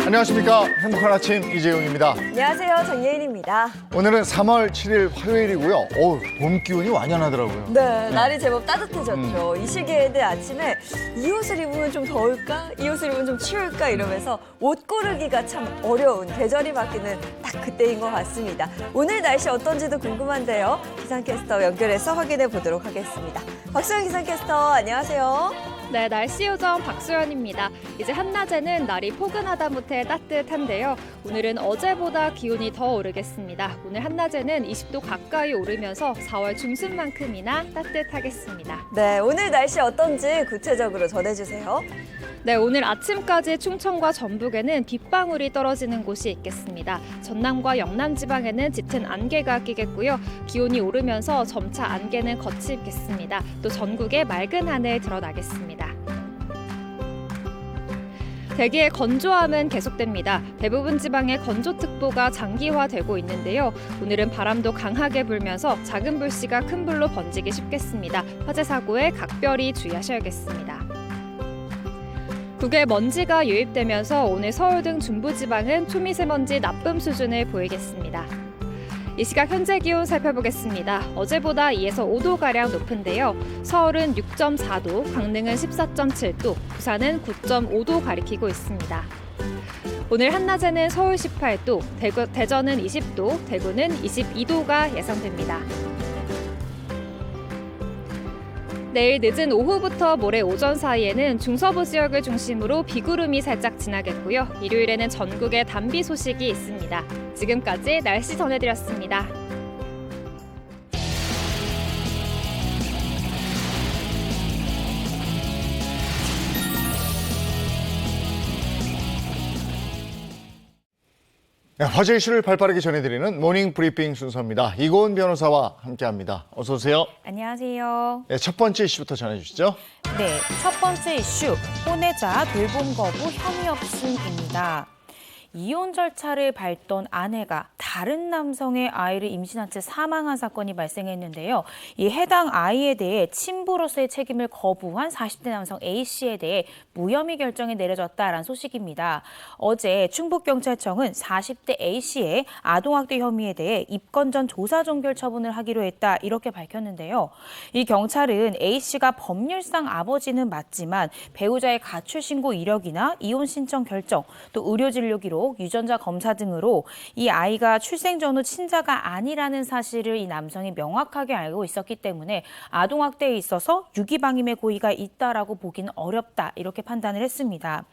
안녕하십니까. 행복한 아침 이재용입니다. 안녕하세요. 정예인입니다. 오늘은 3월 7일 화요일이고요. 봄 기운이 완연하더라고요. 네, 날이 제법 따뜻해졌죠. 이 시기에는 아침에 이 옷을 입으면 좀 더울까? 이 옷을 입으면 좀 추울까? 이러면서 옷 고르기가 참 어려운 계절이 바뀌는 딱 그때인 것 같습니다. 오늘 날씨 어떤지도 궁금한데요. 기상캐스터 연결해서 확인해 보도록 하겠습니다. 박수현 기상캐스터, 안녕하세요. 네, 날씨 요정 박수연입니다. 이제 한낮에는 날이 포근하다 못해 따뜻한데요. 오늘은 어제보다 기온이 더 오르겠습니다. 오늘 한낮에는 20도 가까이 오르면서 4월 중순만큼이나 따뜻하겠습니다. 네, 오늘 날씨 어떤지 구체적으로 전해주세요. 네, 오늘 아침까지 충청과 전북에는 빗방울이 떨어지는 곳이 있겠습니다. 전남과 영남 지방에는 짙은 안개가 끼겠고요. 기온이 오르면서 점차 안개는 걷히겠습니다. 또 전국에 맑은 하늘 드러나겠습니다. 대기의 건조함은 계속됩니다. 대부분 지방에 건조특보가 장기화되고 있는데요. 오늘은 바람도 강하게 불면서 작은 불씨가 큰 불로 번지기 쉽겠습니다. 화재 사고에 각별히 주의하셔야겠습니다. 국외 먼지가 유입되면서 오늘 서울 등 중부지방은 초미세먼지 나쁨 수준을 보이겠습니다. 이 시각 현재 기온 살펴보겠습니다. 어제보다 2에서 5도가량 높은데요. 서울은 6.4도, 강릉은 14.7도, 부산은 9.5도 가리키고 있습니다. 오늘 한낮에는 서울 18도, 대전은 20도, 대구는 22도가 예상됩니다. 내일 늦은 오후부터 모레 오전 사이에는 중서부 지역을 중심으로 비구름이 살짝 지나겠고요. 일요일에는 전국에 단비 소식이 있습니다. 지금까지 날씨 전해드렸습니다. 네, 화제 이슈를 발빠르게 전해드리는 모닝 브리핑 순서입니다. 이고은 변호사와 함께합니다. 어서 오세요. 안녕하세요. 네, 첫 번째 이슈부터 전해주시죠. 네, 첫 번째 이슈, 혼외자 돌봄 거부 혐의 없음입니다. 이혼 절차를 밟던 아내가 다른 남성의 아이를 임신한 채 사망한 사건이 발생했는데요. 이 해당 아이에 대해 친부로서의 책임을 거부한 40대 남성 A씨에 대해 무혐의 결정이 내려졌다라는 소식입니다. 어제 충북경찰청은 40대 A씨의 아동학대 혐의에 대해 입건 전 조사 종결 처분을 하기로 했다 이렇게 밝혔는데요. 이 경찰은 A씨가 법률상 아버지는 맞지만 배우자의 가출 신고 이력이나 이혼 신청 결정, 또 의료 진료 기록, 유전자 검사 등으로 이 아이가 출생 전후 친자가 아니라는 사실을 이 남성이 명확하게 알고 있었기 때문에 아동학대에 있어서 유기방임의 고의가 있다라고 보기는 어렵다 이렇게 판단을 했습니다.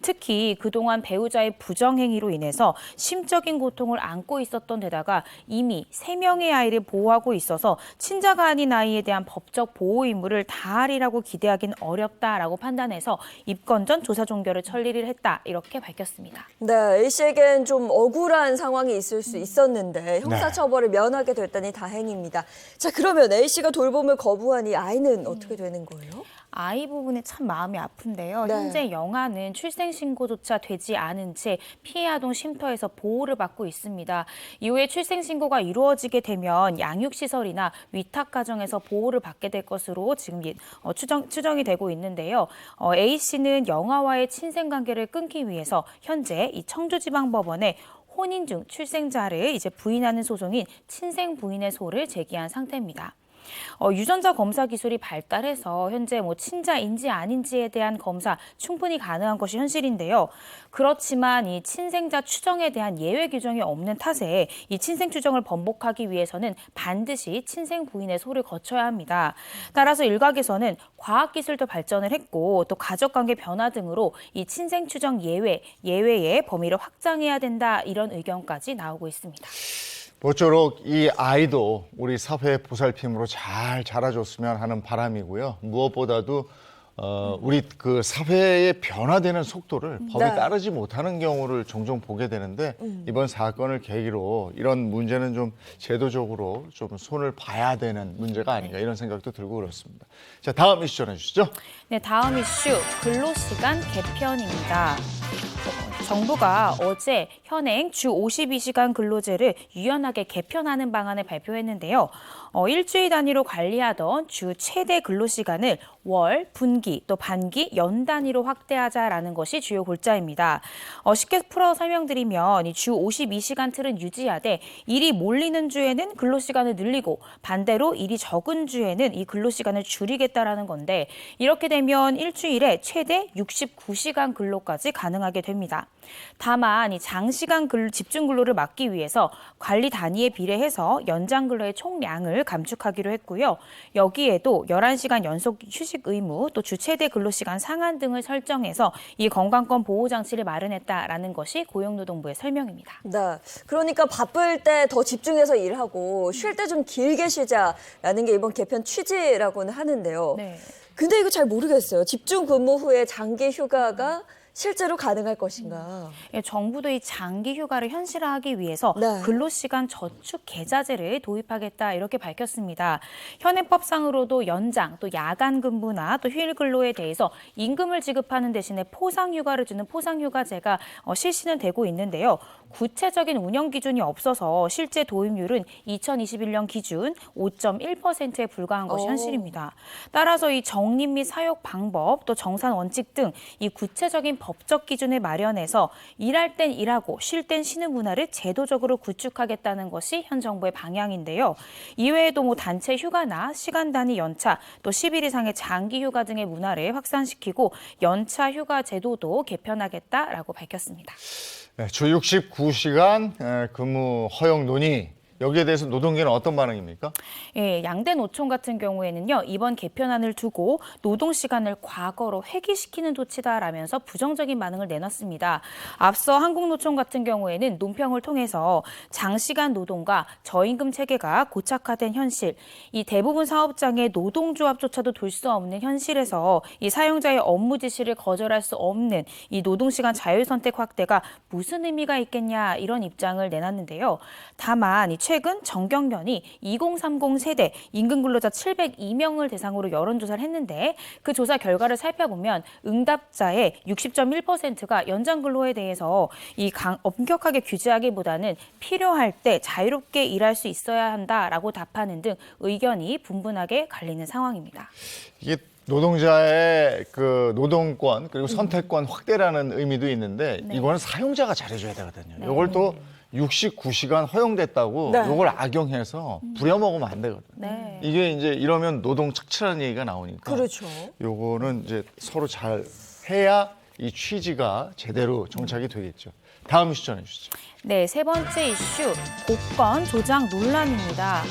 특히 그동안 배우자의 부정행위로 인해서 심적인 고통을 안고 있었던 데다가 이미 3명의 아이를 보호하고 있어서 친자가 아닌 아이에 대한 법적 보호 의무를 다하리라고 기대하기는 어렵다라고 판단해서 입건 전 조사 종결을 처리를 했다 이렇게 밝혔습니다. 네, A씨에겐 좀 억울한 상황이 있을 수 있었는데 형사처벌을 면하게 됐다니 다행입니다. 자, 그러면 A씨가 돌봄을 거부한 이 아이는 어떻게 되는 거예요? 아이 부분에 참 마음이 아픈데요. 네. 현재 영아는 출생신고조차 되지 않은 채 피해 아동 쉼터에서 보호를 받고 있습니다. 이후에 출생신고가 이루어지게 되면 양육시설이나 위탁가정에서 보호를 받게 될 것으로 지금 추정이 되고 있는데요. A씨는 영아와의 친생관계를 끊기 위해서 현재 이 청주지방법원에 혼인 중 출생자를 이제 부인하는 소송인 친생 부인의 소를 제기한 상태입니다. 유전자 검사 기술이 발달해서 현재 친자인지 아닌지에 대한 검사 충분히 가능한 것이 현실인데요. 그렇지만 이 친생자 추정에 대한 예외 규정이 없는 탓에 이 친생 추정을 번복하기 위해서는 반드시 친생 부인의 소를 거쳐야 합니다. 따라서 일각에서는 과학기술도 발전을 했고 또 가족관계 변화 등으로 이 친생 추정 예외의 범위를 확장해야 된다 이런 의견까지 나오고 있습니다. 모쪼록 이 아이도 우리 사회 보살핌으로 잘 자라줬으면 하는 바람이고요. 무엇보다도 우리 그 사회의 변화되는 속도를 법이 따르지 못하는 경우를 종종 보게 되는데 이번 사건을 계기로 이런 문제는 좀 제도적으로 좀 손을 봐야 되는 문제가 아닌가 이런 생각도 들고 그렇습니다. 자, 다음 이슈 전해주시죠. 네, 다음 이슈 근로시간 개편입니다. 정부가 어제 현행 주 52시간 근로제를 유연하게 개편하는 방안을 발표했는데요. 일주일 단위로 관리하던 주 최대 근로시간을 월, 분기, 또 반기, 연 단위로 확대하자라는 것이 주요 골자입니다. 쉽게 풀어 설명드리면 이 주 52시간 틀은 유지하되 일이 몰리는 주에는 근로시간을 늘리고 반대로 일이 적은 주에는 이 근로시간을 줄이겠다라는 건데 이렇게 되면 일주일에 최대 69시간 근로까지 가능하게 됩니다. 다만 이 장시간 집중 근로를 막기 위해서 관리 단위에 비례해서 연장 근로의 총량을 감축하기로 했고요. 여기에도 11시간 연속 휴식 의무, 또 주 최대 근로시간 상한 등을 설정해서 이 건강권 보호 장치를 마련했다라는 것이 고용노동부의 설명입니다. 네, 그러니까 바쁠 때 더 집중해서 일하고 쉴 때 좀 길게 쉬자라는 게 이번 개편 취지라고는 하는데요. 네. 근데 이거 잘 모르겠어요. 집중 근무 후에 장기 휴가가 실제로 가능할 것인가. 정부도 이 장기 휴가를 현실화하기 위해서 네. 근로시간 저축 계좌제를 도입하겠다 이렇게 밝혔습니다. 현행법상으로도 연장, 또 야간 근무나 또 휴일 근로에 대해서 임금을 지급하는 대신에 포상휴가를 주는 포상휴가제가 실시는 되고 있는데요. 구체적인 운영 기준이 없어서 실제 도입률은 2021년 기준 5.1%에 불과한 것이 현실입니다. 따라서 이 적립 및 사용 방법, 또 정산 원칙 등 이 구체적인 법적 기준을 마련해서 일할 땐 일하고 쉴 땐 쉬는 문화를 제도적으로 구축하겠다는 것이 현 정부의 방향인데요. 이외에도 단체 휴가나 시간 단위 연차, 또 10일 이상의 장기 휴가 등의 문화를 확산시키고 연차 휴가 제도도 개편하겠다라고 밝혔습니다. 네, 주 69시간 근무 허용 논의. 여기에 대해서 노동계는 어떤 반응입니까? 예, 양대 노총 같은 경우에는요, 이번 개편안을 두고 노동 시간을 과거로 회귀시키는 조치다라면서 부정적인 반응을 내놨습니다. 앞서 한국노총 같은 경우에는 논평을 통해서 장시간 노동과 저임금 체계가 고착화된 현실, 이 대부분 사업장의 노동조합조차도 둘 수 없는 현실에서 이 사용자의 업무 지시를 거절할 수 없는 이 노동시간 자율선택 확대가 무슨 의미가 있겠냐 이런 입장을 내놨는데요. 다만 최근 정경련이 2030 세대 임금 근로자 702명을 대상으로 여론조사를 했는데 그 조사 결과를 살펴보면 응답자의 60.1%가 연장 근로에 대해서 엄격하게 규제하기보다는 필요할 때 자유롭게 일할 수 있어야 한다라고 답하는 등 의견이 분분하게 갈리는 상황입니다. 이게 노동자의 그 노동권 그리고 선택권 확대라는 의미도 있는데 이거는 사용자가 잘해줘야 되거든요. 이걸 또 69시간 허용됐다고 네. 이걸 악용해서 부려먹으면 안 되거든요. 네. 이게 이제 이러면 노동 착취라는 얘기가 나오니까 그렇죠. 요거는 이제 서로 잘 해야 이 취지가 제대로 정착이 되겠죠. 다음 이슈 전해주시죠. 네, 세 번째 이슈, 복권 조작 논란입니다.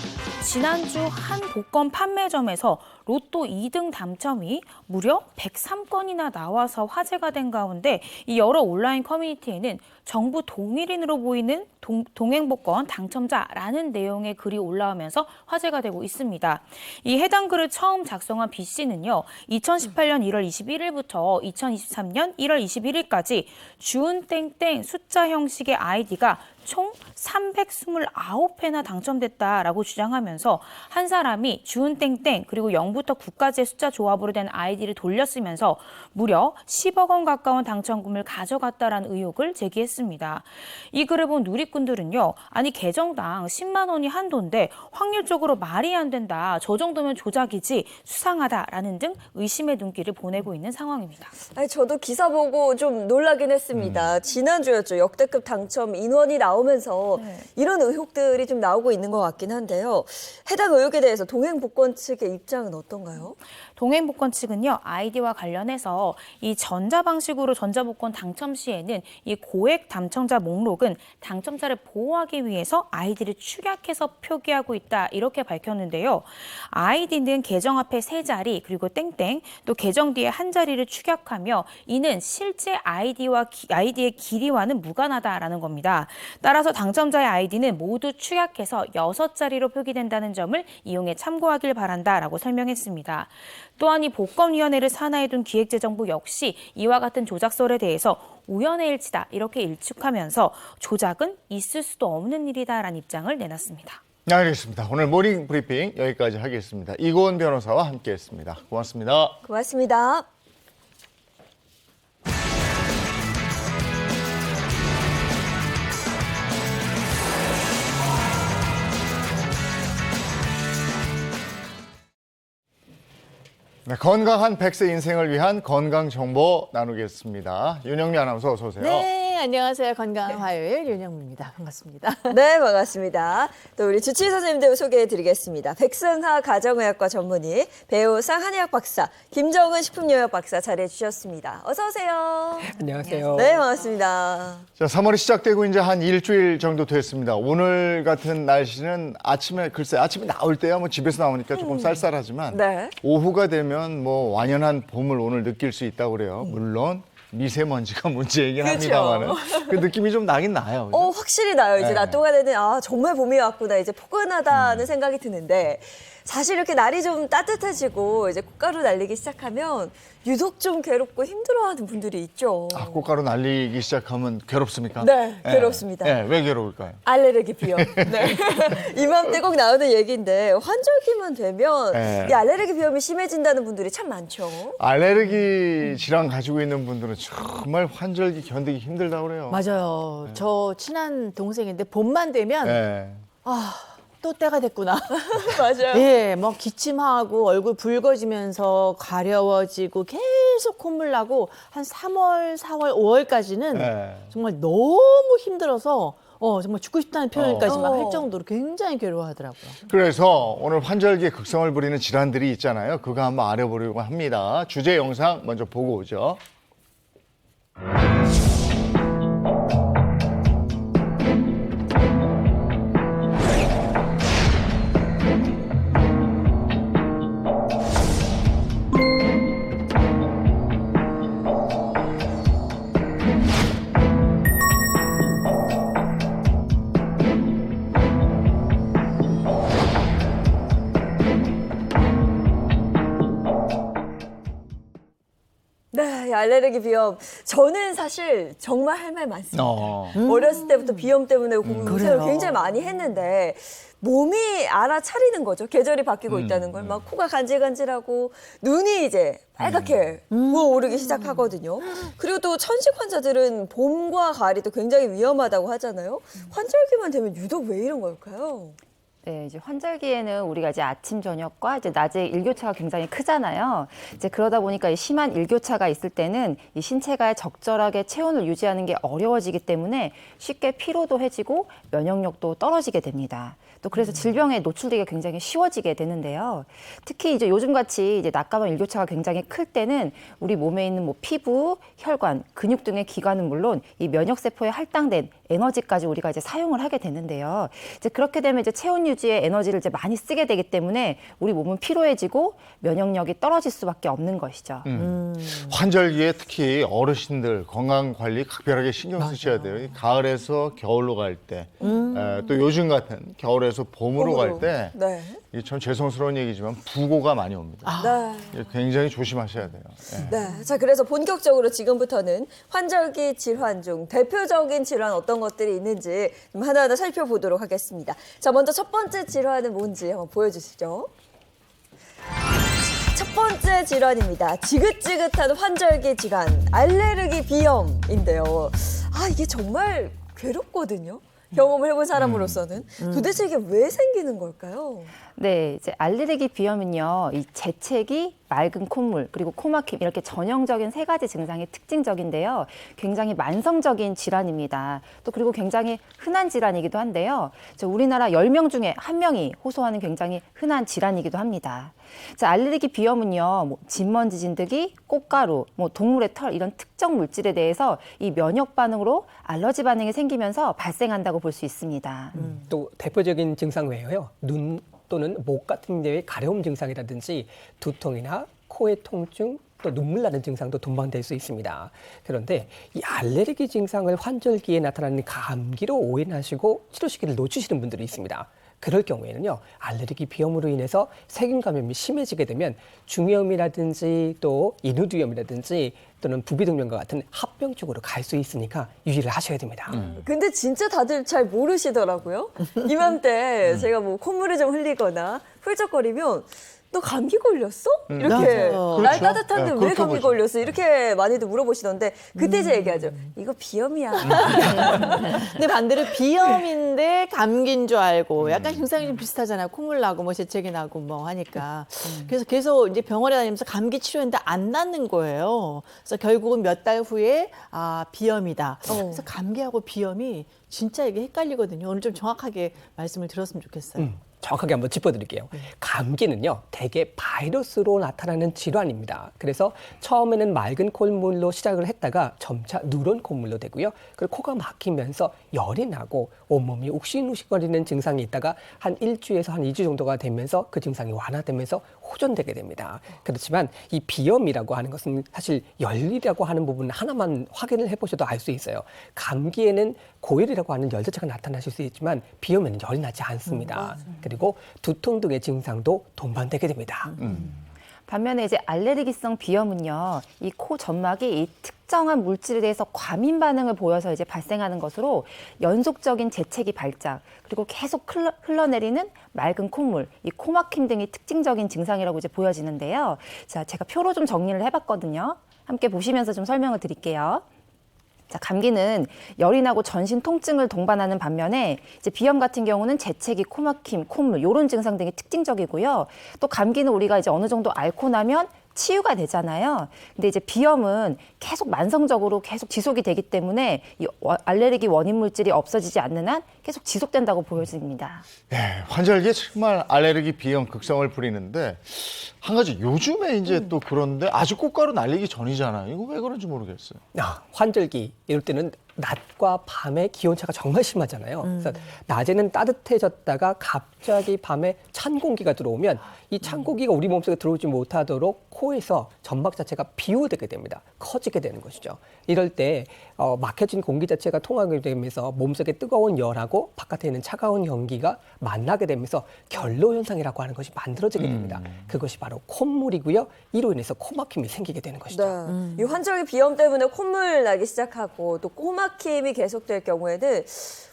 지난주 한 복권 판매점에서 로또 2등 당첨이 무려 103건이나 나와서 화제가 된 가운데 이 여러 온라인 커뮤니티에는 정부 동일인으로 보이는 동행복권 당첨자라는 내용의 글이 올라오면서 화제가 되고 있습니다. 이 해당 글을 처음 작성한 B 씨는요, 2018년 1월 21일부터 2023년 1월 21일까지 주은땡땡 숫자 형식의 아이디가 총 329회나 당첨됐다라고 주장하면서 한 사람이 주은땡땡 그리고 0부터 9까지의 숫자 조합으로 된 아이디를 돌렸으면서 무려 10억 원 가까운 당첨금을 가져갔다라는 의혹을 제기했습니다. 이 글을 본 누리꾼들은요, 아니 개정당 10만 원이 한도인데 확률적으로 말이 안 된다. 저 정도면 조작이지 수상하다라는 등 의심의 눈길을 보내고 있는 상황입니다. 아니, 저도 기사 보고 좀 놀라긴 했습니다. 지난주였죠. 역대급 당첨 인원이 나오면서 이런 의혹들이 좀 나오고 있는 것 같긴 한데요. 해당 의혹에 대해서 동행복권 측의 입장은 어떤가요? 동행복권 측은요, 아이디와 관련해서 이 전자방식으로 전자복권 당첨 시에는 이 고액 당첨자 목록은 당첨자를 보호하기 위해서 아이디를 축약해서 표기하고 있다 이렇게 밝혔는데요. 아이디는 계정 앞에 세 자리 그리고 땡땡 또 계정 뒤에 한 자리를 축약하며 이는 실제 아이디의 길이와는 무관하다라는 겁니다. 따라서 당첨자의 아이디는 모두 축약해서 6자리로 표기된다는 점을 이용해 참고하길 바란다라고 설명했습니다. 또한 이 복권위원회를 산하에 둔 기획재정부 역시 이와 같은 조작설에 대해서 우연의 일치다 이렇게 일축하면서 조작은 있을 수도 없는 일이다라는 입장을 내놨습니다. 네, 알겠습니다. 오늘 모닝 브리핑 여기까지 하겠습니다. 이고은 변호사와 함께했습니다. 고맙습니다. 고맙습니다. 네, 건강한 100세 인생을 위한 건강 정보 나누겠습니다. 윤영미 아나운서 어서 오세요. 네, 안녕하세요. 건강한 화요일 윤영미입니다. 반갑습니다. 네, 반갑습니다. 또 우리 주치의 선생님들 소개해드리겠습니다. 백승하 가정의학과 전문의, 배우상 한의학 박사, 김정은 식품요약 박사 자리해주셨습니다. 어서 오세요. 안녕하세요. 네, 반갑습니다. 자, 3월이 시작되고 이제 한 일주일 정도 됐습니다. 오늘 같은 날씨는 아침에 나올 때야 뭐 집에서 나오니까 조금 쌀쌀하지만 네. 오후가 되면 뭐 완연한 봄을 오늘 느낄 수 있다고 그래요. 물론 미세먼지가 문제이긴 그렇죠. 합니다만은 그 느낌이 좀 나긴 나요. 그죠? 확실히 나요. 이제 네. 낮도가 되는, 정말 봄이 왔구나. 이제 포근하다는 생각이 드는데, 사실 이렇게 날이 좀 따뜻해지고, 이제 꽃가루 날리기 시작하면, 유독 좀 괴롭고 힘들어하는 분들이 있죠. 아, 꽃가루 날리기 시작하면 괴롭습니까? 네, 괴롭습니다. 네, 왜 괴로울까요? 알레르기 비염. 네. 이맘때 꼭 나오는 얘기인데, 환절기만 되면, 네. 이 알레르기 비염이 심해진다는 분들이 참 많죠. 알레르기 질환 가지고 있는 분들은 정말 환절기 견디기 힘들다고 그래요. 맞아요. 저 친한 동생인데 봄만 되면 네. 또 때가 됐구나. 맞아요. 예, 뭐 기침하고 얼굴 붉어지면서 가려워지고 계속 콧물 나고 한 3월, 4월, 5월까지는 네. 정말 너무 힘들어서 정말 죽고 싶다는 표현까지 막 어. 할 정도로 굉장히 괴로워하더라고요. 그래서 오늘 환절기에 극성을 부리는 질환들이 있잖아요. 그거 한번 알아보려고 합니다. 주제 영상 먼저 보고 오죠. 네, 이 알레르기 비염. 저는 사실 정말 할 말 많습니다. 어렸을 때부터 비염 때문에 고생을 그래요. 굉장히 많이 했는데 몸이 알아차리는 거죠. 계절이 바뀌고 있다는 걸. 막 코가 간질간질하고 눈이 이제 빨갛게 부어오르기 시작하거든요. 그리고 또 천식 환자들은 봄과 가을이 또 굉장히 위험하다고 하잖아요. 환절기만 되면 유독 왜 이런 걸까요? 네, 이제 환절기에는 우리가 이제 아침, 저녁과 이제 낮에 일교차가 굉장히 크잖아요. 이제 그러다 보니까 이 심한 일교차가 있을 때는 이 신체가 적절하게 체온을 유지하는 게 어려워지기 때문에 쉽게 피로도 해지고 면역력도 떨어지게 됩니다. 또 그래서 질병에 노출되기가 굉장히 쉬워지게 되는데요. 특히 이제 요즘같이 이제 낮과밤 일교차가 굉장히 클 때는 우리 몸에 있는 뭐 피부, 혈관, 근육 등의 기관은 물론 이 면역세포에 할당된 에너지까지 우리가 이제 사용을 하게 되는데요. 이제 그렇게 되면 이제 체온 유지에 에너지를 이제 많이 쓰게 되기 때문에 우리 몸은 피로해지고 면역력이 떨어질 수밖에 없는 것이죠. 환절기에 특히 어르신들 건강 관리 각별하게 신경 쓰셔야 돼요. 이 가을에서 겨울로 갈 때, 또 요즘 같은 겨울에서 봄으로 갈 때, 네. 이게 참 죄송스러운 얘기지만 부고가 많이 옵니다. 네. 이게 굉장히 조심하셔야 돼요. 예. 네. 자, 그래서 본격적으로 지금부터는 환절기 질환 중 대표적인 질환 어떤 것들이 있는지 좀 하나하나 살펴보도록 하겠습니다. 자, 먼저 첫 번째 질환은 뭔지 한번 보여주시죠. 자, 첫 번째 질환입니다. 지긋지긋한 환절기 질환, 알레르기 비염인데요. 이게 정말 괴롭거든요. 경험을 해본 사람으로서는. 도대체 이게 왜 생기는 걸까요? 네, 이제 알레르기 비염은요, 이 재채기, 맑은 콧물, 그리고 코막힘 이렇게 전형적인 세 가지 증상이 특징적인데요. 굉장히 만성적인 질환입니다. 또 그리고 굉장히 흔한 질환이기도 한데요. 우리나라 10명 중에 1명이 호소하는 굉장히 흔한 질환이기도 합니다. 자, 알레르기 비염은요, 뭐 진먼지 진드기, 꽃가루, 뭐 동물의 털 이런 특정 물질에 대해서 이 면역 반응으로 알러지 반응이 생기면서 발생한다고 볼 수 있습니다. 또 대표적인 증상 외에요. 눈 또는 목 같은 데의 가려움 증상이라든지 두통이나 코의 통증, 또 눈물 나는 증상도 동반될 수 있습니다. 그런데 이 알레르기 증상을 환절기에 나타나는 감기로 오인하시고 치료 시기를 놓치시는 분들이 있습니다. 그럴 경우에는요, 알레르기 비염으로 인해서 세균 감염이 심해지게 되면 중이염이라든지 또 인후두염이라든지 또는 부비동염과 같은 합병 쪽으로 갈 수 있으니까 유의를 하셔야 됩니다. 근데 진짜 다들 잘 모르시더라고요. 이맘때 제가 뭐 콧물을 좀 흘리거나 훌쩍거리면 너 감기 걸렸어? 이렇게 맞아요. 날 그렇죠. 따뜻한데 네, 왜 그렇게 감기 보죠. 걸렸어? 이렇게 많이들 물어보시던데 그때 제가 얘기하죠. 이거 비염이야. 근데 반대로 비염인데 감기인 줄 알고 약간 증상이 좀 비슷하잖아요. 콧물 나고 뭐 재채기 나고 뭐 하니까. 그래서 계속 이제 병원에 다니면서 감기 치료했는데 안 낫는 거예요. 그래서 결국은 몇 달 후에 아, 비염이다. 그래서 감기하고 비염이 진짜 이게 헷갈리거든요. 오늘 좀 정확하게 말씀을 들었으면 좋겠어요. 정확하게 한번 짚어드릴게요. 감기는요, 대개 바이러스로 나타나는 질환입니다. 그래서 처음에는 맑은 콧물로 시작을 했다가 점차 누런 콧물로 되고요. 그리고 코가 막히면서 열이 나고 온몸이 욱신욱신거리는 증상이 있다가 한 1주에서 한 2주 정도가 되면서 그 증상이 완화되면서 호전되게 됩니다. 그렇지만 이 비염이라고 하는 것은 사실 열이라고 하는 부분 하나만 확인을 해보셔도 알 수 있어요. 감기에는 고열이라고 하는 열 자체가 나타나실 수 있지만 비염에는 열이 나지 않습니다. 그리고 두통 등의 증상도 동반되게 됩니다. 반면에 이제 알레르기성 비염은요, 이 코 점막이 이 특정한 물질에 대해서 과민 반응을 보여서 이제 발생하는 것으로 연속적인 재채기 발작, 그리고 계속 흘러내리는 맑은 콧물, 이 코막힘 등이 특징적인 증상이라고 이제 보여지는데요. 자, 제가 표로 좀 정리를 해봤거든요. 함께 보시면서 좀 설명을 드릴게요. 자, 감기는 열이 나고 전신 통증을 동반하는 반면에 이제 비염 같은 경우는 재채기, 코막힘, 콧물 이런 증상 등이 특징적이고요. 또 감기는 우리가 이제 어느 정도 앓고 나면 치유가 되잖아요. 근데 이제 비염은 계속 만성적으로 계속 지속이 되기 때문에 이 알레르기 원인 물질이 없어지지 않는 한 계속 지속된다고 보여집니다. 예, 환절기에 정말 알레르기 비염 극성을 부리는데 한 가지 요즘에 이제 또 그런데 아직 꽃가루 날리기 전이잖아요. 이거 왜 그런지 모르겠어요. 환절기 이럴 때는 낮과 밤의 기온차가 정말 심하잖아요. 그래서 낮에는 따뜻해졌다가 갑자기 밤에 찬 공기가 들어오면 이 찬 공기가 우리 몸속에 들어오지 못하도록 코에서 점막 자체가 비우되게 됩니다. 커지게 되는 것이죠. 이럴 때 막혀진 공기 자체가 통하게 되면서 몸속에 뜨거운 열하고 바깥에 있는 차가운 연기가 만나게 되면서 결로 현상이라고 하는 것이 만들어지게 됩니다. 그것이 바로 콧물이고요. 이로 인해서 코막힘이 생기게 되는 것이죠. 네. 이 환절기 비염 때문에 콧물 나기 시작하고 또 코막힘이 계속될 경우에는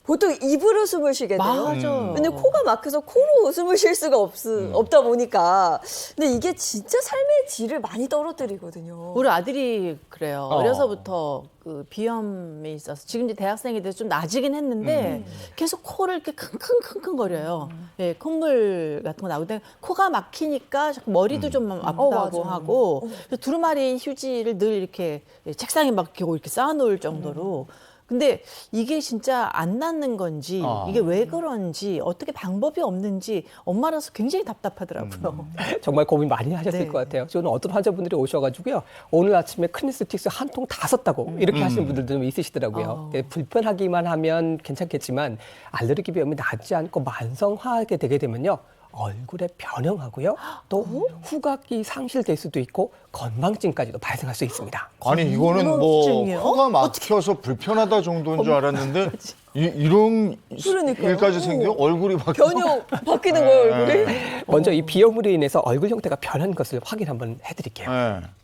보통 입으로 숨을 쉬게 돼요. 맞아. 근데 코가 막혀서 코로 숨을 쉴 수가 없다 보니까. 근데 이게 진짜 삶의 질을 많이 떨어뜨리거든요. 우리 아들이 그래요. 어려서부터 그 비염이 있어서 지금 이제 대학생이 돼서 좀 나아지긴 했는데 계속 코를 이렇게 킁킁킁킁거려요. 예, 콧물 같은 거 나오는데 코가 막히니까 자꾸 머리도 좀 아프다고 하고 그래서 두루마리 휴지를 늘 이렇게 책상에 막 이렇게 쌓아놓을 정도로. 근데 이게 진짜 안 낫는 건지 이게 왜 그런지 어떻게 방법이 없는지 엄마라서 굉장히 답답하더라고요. 정말 고민 많이 하셨을 네. 것 같아요. 저는 어떤 환자분들이 오셔가지고요. 오늘 아침에 크니스틱스 한 통 다 썼다고 이렇게 하시는 분들도 좀 있으시더라고요. 불편하기만 하면 괜찮겠지만 알레르기 비염이 낫지 않고 만성화하게 되게 되면요. 얼굴에 변형하고요. 또 후각이 상실될 수도 있고 건망증까지도 발생할 수 있습니다. 아니 이거는 뭐 건망증이요? 코가 막혀서 불편하다 정도인 줄 알았는데 이런 그러니까요. 일까지 생겨 얼굴이 바뀌어. 변형 바뀌는 거예요, 얼굴이? 먼저 이 비염으로 인해서 얼굴 형태가 변한 것을 확인 한번 해드릴게요.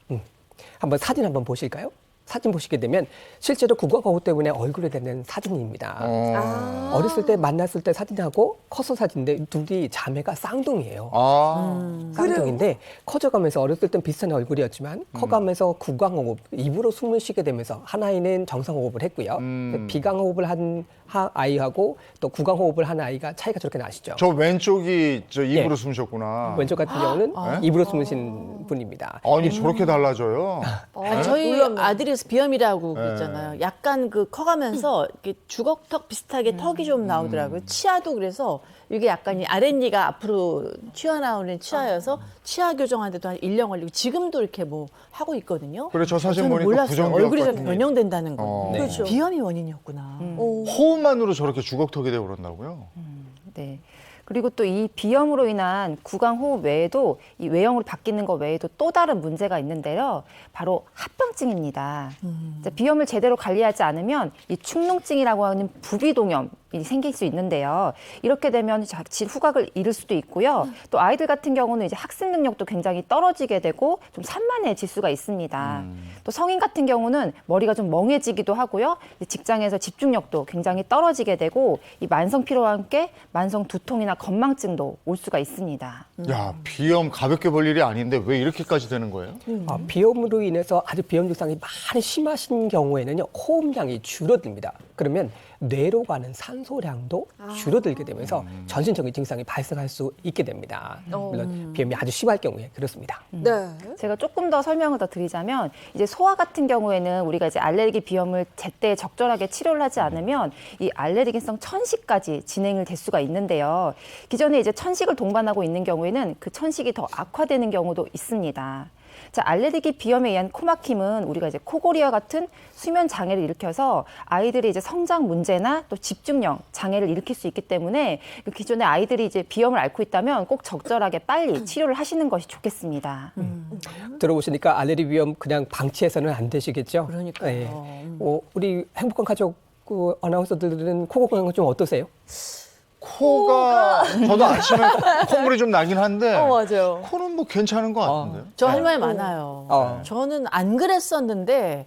네. 한번 사진 한번 보실까요? 사진 보시게 되면 실제로 국어과목 때문에 얼굴에 되는 사진입니다. 어렸을 때 만났을 때 사진하고 커서 사진인데 둘이 자매가 쌍둥이에요. 쌍둥이인데 커져가면서 어렸을 땐 비슷한 얼굴이었지만 커가면서 구강호흡, 입으로 숨을 쉬게 되면서 한 아이는 정상호흡을 했고요. 비강호흡을 한 아이하고 또 구강호흡을 한 아이가 차이가 저렇게 나시죠. 저 왼쪽이 저 입으로 예. 숨 쉬었구나. 왼쪽 같은 경우는 입으로 숨을 쉬는 분입니다. 아니 저렇게 달라져요. 아니, 저희 아들이 비염이라고 그랬잖아요. 약간 그 커가면서 이렇게 주걱턱 비슷하게 턱이 좀 나오더라고요. 치아도 그래서 이게 약간 이 아랫니가 앞으로 튀어나오는 치아여서 치아 교정하는데도 한 1년 걸리고 지금도 이렇게 뭐 하고 있거든요. 그래 저 사진 저는 보니까 몰랐어요. 부정기억 얼굴이 좀 같은 게. 변형된다는 거. 네. 그렇죠. 비염이 원인이었구나. 호흡만으로 저렇게 주걱턱이 되고 그런다고요? 네. 그리고 또 이 비염으로 인한 구강호흡 외에도 이 외형으로 바뀌는 것 외에도 또 다른 문제가 있는데요. 바로 합병증입니다. 이제 비염을 제대로 관리하지 않으면 이 축농증이라고 하는 부비동염, 생길 수 있는데요. 이렇게 되면 자칫 후각을 잃을 수도 있고요. 또 아이들 같은 경우는 이제 학습 능력도 굉장히 떨어지게 되고 좀 산만해질 수가 있습니다. 또 성인 같은 경우는 머리가 좀 멍해지기도 하고요. 이제 직장에서 집중력도 굉장히 떨어지게 되고 이 만성 피로와 함께 만성 두통이나 건망증도 올 수가 있습니다. 야, 비염 가볍게 볼 일이 아닌데 왜 이렇게까지 되는 거예요? 비염으로 인해서 아주 비염 증상이 많이 심하신 경우에는요, 호흡량이 줄어듭니다. 그러면 뇌로 가는 산소량도 줄어들게 되면서 전신적인 증상이 발생할 수 있게 됩니다. 물론 비염이 아주 심할 경우에 그렇습니다. 네. 제가 조금 더 설명을 더 드리자면 이제 소아 같은 경우에는 우리가 이제 알레르기 비염을 제때 적절하게 치료를 하지 않으면 이 알레르기성 천식까지 진행을 될 수가 있는데요. 기존에 이제 천식을 동반하고 있는 경우에는 그 천식이 더 악화되는 경우도 있습니다. 자, 알레르기 비염에 의한 코막힘은 우리가 이제 코골이와 같은 수면 장애를 일으켜서 아이들의 이제 성장 문제나 또 집중력 장애를 일으킬 수 있기 때문에 그 기존에 아이들이 이제 비염을 앓고 있다면 꼭 적절하게 빨리 치료를 하시는 것이 좋겠습니다. 들어보시니까 알레르기 비염 그냥 방치해서는 안 되시겠죠? 그러니까요. 우리 행복한 가족 그 아나운서들은 코 건강 좀 어떠세요? 코가 저도 아침에 콧물이 좀 나긴 한데 맞아요. 코는 뭐 괜찮은 것 같은데요. 저 할 말 많아요. 저는 안 그랬었는데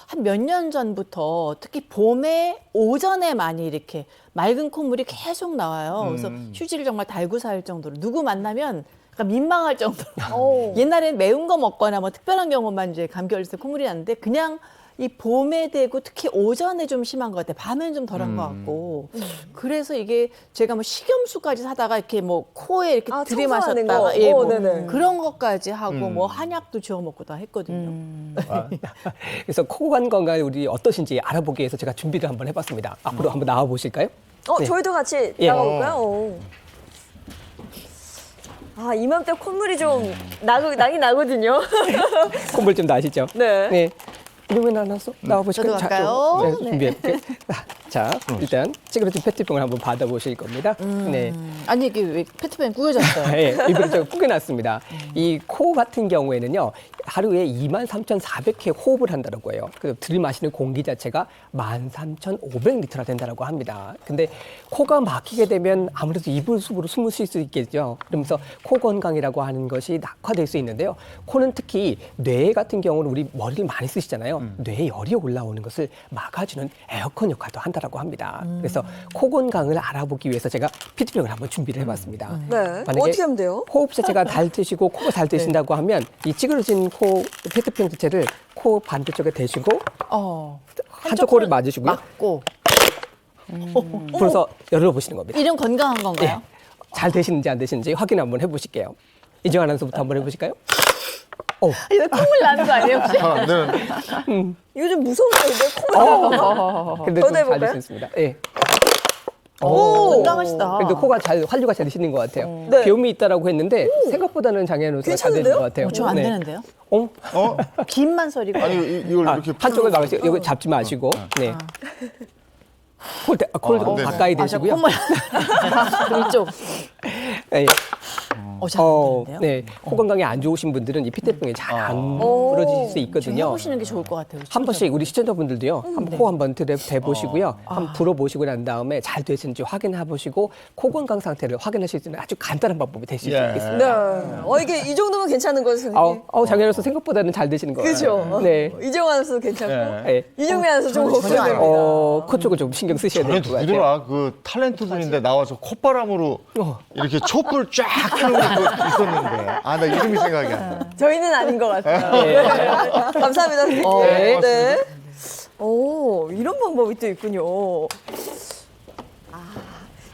한 몇 년 전부터 특히 봄에 오전에 많이 이렇게 맑은 콧물이 계속 나와요. 그래서 휴지를 정말 달고 살 정도로 누구 만나면 약간 민망할 정도로. 옛날에는 매운 거 먹거나 뭐 특별한 경우만 이제 감기 걸릴 때 콧물이 나는데 그냥 이 봄에 되고 특히 오전에 좀 심한 것 같아요. 밤에는 좀 덜한 것 같고. 그래서 이게 제가 뭐 식염수까지 사다가 이렇게 뭐 코에 이렇게 청소하는 들이마셨다가 거. 예, 뭐 네네. 그런 것까지 하고 뭐 한약도 지어 먹고 다 했거든요. 그래서 코 건강이 우리 어떠신지 알아보기 위해서 제가 준비를 한번 해봤습니다. 앞으로 한번 나와 보실까요? 네. 저희도 같이 예. 나가볼까요? 이맘때 콧물이 좀 나긴 나거든요. 콧물 좀 나시죠? 네. 이러면 아나운서 나와 보실까요? 저도 갈까요? 네, 준비해볼게요. 자, 일단 찌그러진 페트병을 한번 받아보실 겁니다. 네. 아니 이게 왜 페트병 구겨졌어요? 네, 입으로 제가 꾸겨놨습니다. 이 코 같은 경우에는요, 하루에 23,400회 호흡을 한다고 해요. 그래서 들이마시는 공기 자체가 13,500리터나 된다고 합니다. 근데 코가 막히게 되면 아무래도 이불숲으로 숨을 쉴 수 있겠죠. 그러면서 코 건강이라고 하는 것이 낙화될 수 있는데요. 코는 특히 뇌 같은 경우는 우리 머리를 많이 쓰시잖아요. 뇌에 열이 올라오는 것을 막아주는 에어컨 역할도 한다고 합니다. 그래서 코 건강을 알아보기 위해서 제가 피트병을 한번 준비를 해봤습니다. 네. 만약에 어떻게 하면 돼요? 호흡 자체가 잘 되시고 코가 잘 되신다고 하면 이 찌그러진 코 페트병 자체를 코 반대쪽에 대시고 한쪽 코를 맞으시고요. 맞고 불어서 열어보시는 겁니다. 이런 건강한 건가요? 네. 잘 되시는지 안 되시는지 확인 한번 해보실게요. 이정 아나운서부터 한번 해보실까요? 이거 콧물 나는 거 아니에요 혹시? 네. 이거 좀 무서운데 콧물. 근데 저도 좀 잘 해볼까요? 되셨습니다. 예. 건강하시다. 그래도 코가 활류가 잘 되시는 것 같아요. 네. 비염이 있다라고 했는데 생각보다는 장애 아나운서가 잘 되는 것 같아요. 저 안 네. 되는데요? 긴만 소리가. 아니 이걸 이렇게 한쪽을 막으시고 이거 잡지 마시고 네. 콜 네. 가까이 저 대시고요. 콧물 이쪽. 네. 잘안 되는데요? 네. 코 건강이 안 좋으신 분들은 이 피트병이 잘 안 부러질 수 좀 있거든요. 해보시는 게 좋을 것 같아요. 한 번씩 우리 시청자분들도요. 한번 코 한번 대보시고요. 한번 불어보시고 난 다음에 잘 되시는지 확인해 보시고 코 건강 상태를 확인하실 수 있는 아주 간단한 방법이 되실 수 예. 있겠습니다. 네. 이게 이 정도면 괜찮은 거죠, 선생님? 장현아서 생각보다는 잘 되시는 거예요. 그죠? 네. 이정환 아나운서도 괜찮고 네. 이정미 아나운서 좀 전혀 안 걱정돼요. 코 쪽을 좀 신경 쓰셔야 될 저는 것 같아요. 누구더라 그 탤런트들인데 나와서 콧바람으로 이렇게 촛불 쫙 켜는 거 있었는데 나 이름이 생각이 안 나. 저희는 아닌 것 같아요. 네. 감사합니다, 선생님. 네. 네. 이런 방법이 또 있군요.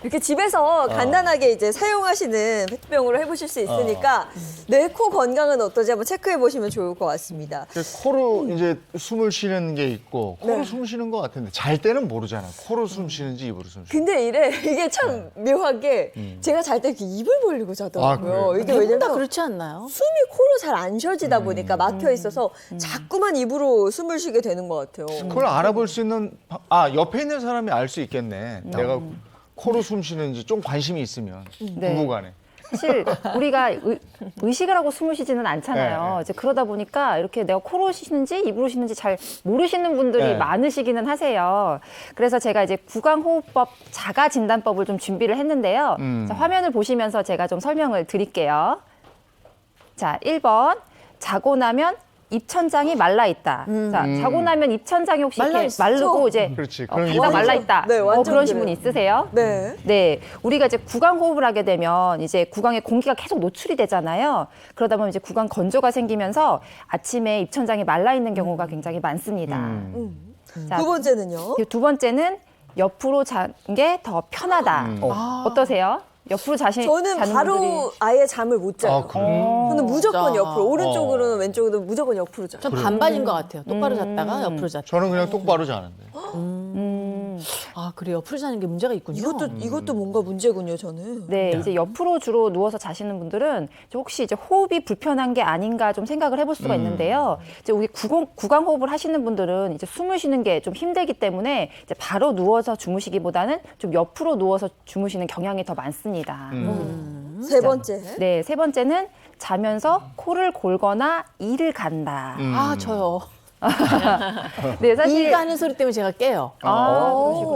이렇게 집에서 간단하게 이제 사용하시는 페트병으로 해보실 수 있으니까 내 코 건강은 어떠지 한번 체크해 보시면 좋을 것 같습니다. 코로 이제 숨을 쉬는 게 있고 코로 네. 숨 쉬는 것 같은데 잘 때는 모르잖아. 코로 숨 쉬는지 입으로 숨 쉬는지. 근데 이게 참 묘하게 제가 잘 때 이렇게 입을 벌리고 자더라고요. 그래요? 이게 대부분 다 왜냐면 그렇지 않나요? 숨이 코로 잘 안 쉬어지다 보니까 막혀 있어서 자꾸만 입으로 숨을 쉬게 되는 것 같아요. 그걸 알아볼 수 있는 옆에 있는 사람이 알 수 있겠네. 내가 코로 숨 쉬는지 좀 관심이 있으면 부부간에. 사실 우리가 의식을 하고 숨을 쉬지는 않잖아요. 네. 이제 그러다 보니까 이렇게 내가 코로 쉬는지 입으로 쉬는지 잘 모르시는 분들이 네. 많으시기는 하세요. 그래서 제가 이제 구강호흡법 자가 진단법을 좀 준비를 했는데요. 자, 화면을 보시면서 제가 좀 설명을 드릴게요. 자, 1번. 자고 나면 입천장이 말라 있다. 자, 자고 나면 입천장이 혹시 이렇게 말라 마르고 이제 그렇지. 그럼 배가 입이 말라 있다. 네, 완전 그러신 분 그래요. 있으세요? 네. 네, 우리가 이제 구강 호흡을 하게 되면 이제 구강에 공기가 계속 노출이 되잖아요. 그러다 보면 이제 구강 건조가 생기면서 아침에 입천장이 말라 있는 경우가 굉장히 많습니다. 자, 두 번째는요? 두 번째는 옆으로 자는 게 더 편하다. 어떠세요? 옆으로 저는 자는 바로 분들이 아예 잠을 못 자요. 아, 그래요? 저는 무조건 진짜. 옆으로, 오른쪽으로는 왼쪽으로는 무조건 옆으로 자요. 전 반반인 것 같아요. 똑바로 잤다가 옆으로 잤다. 저는 그냥 똑바로 자는데. 아, 그래. 옆으로 자는 게 문제가 있군요. 이것도 뭔가 문제군요, 저는. 네, 이제 옆으로 주로 누워서 자시는 분들은 이제 혹시 이제 호흡이 불편한 게 아닌가 좀 생각을 해볼 수가 있는데요. 이제 우리 구강 호흡을 하시는 분들은 이제 숨을 쉬는 게 좀 힘들기 때문에 이제 바로 누워서 주무시기보다는 좀 옆으로 누워서 주무시는 경향이 더 많습니다. 세 번째. 네, 세 번째는 자면서 코를 골거나 이를 간다. 아, 저요. 네, 사실 이가 하는 소리 때문에 제가 깨요.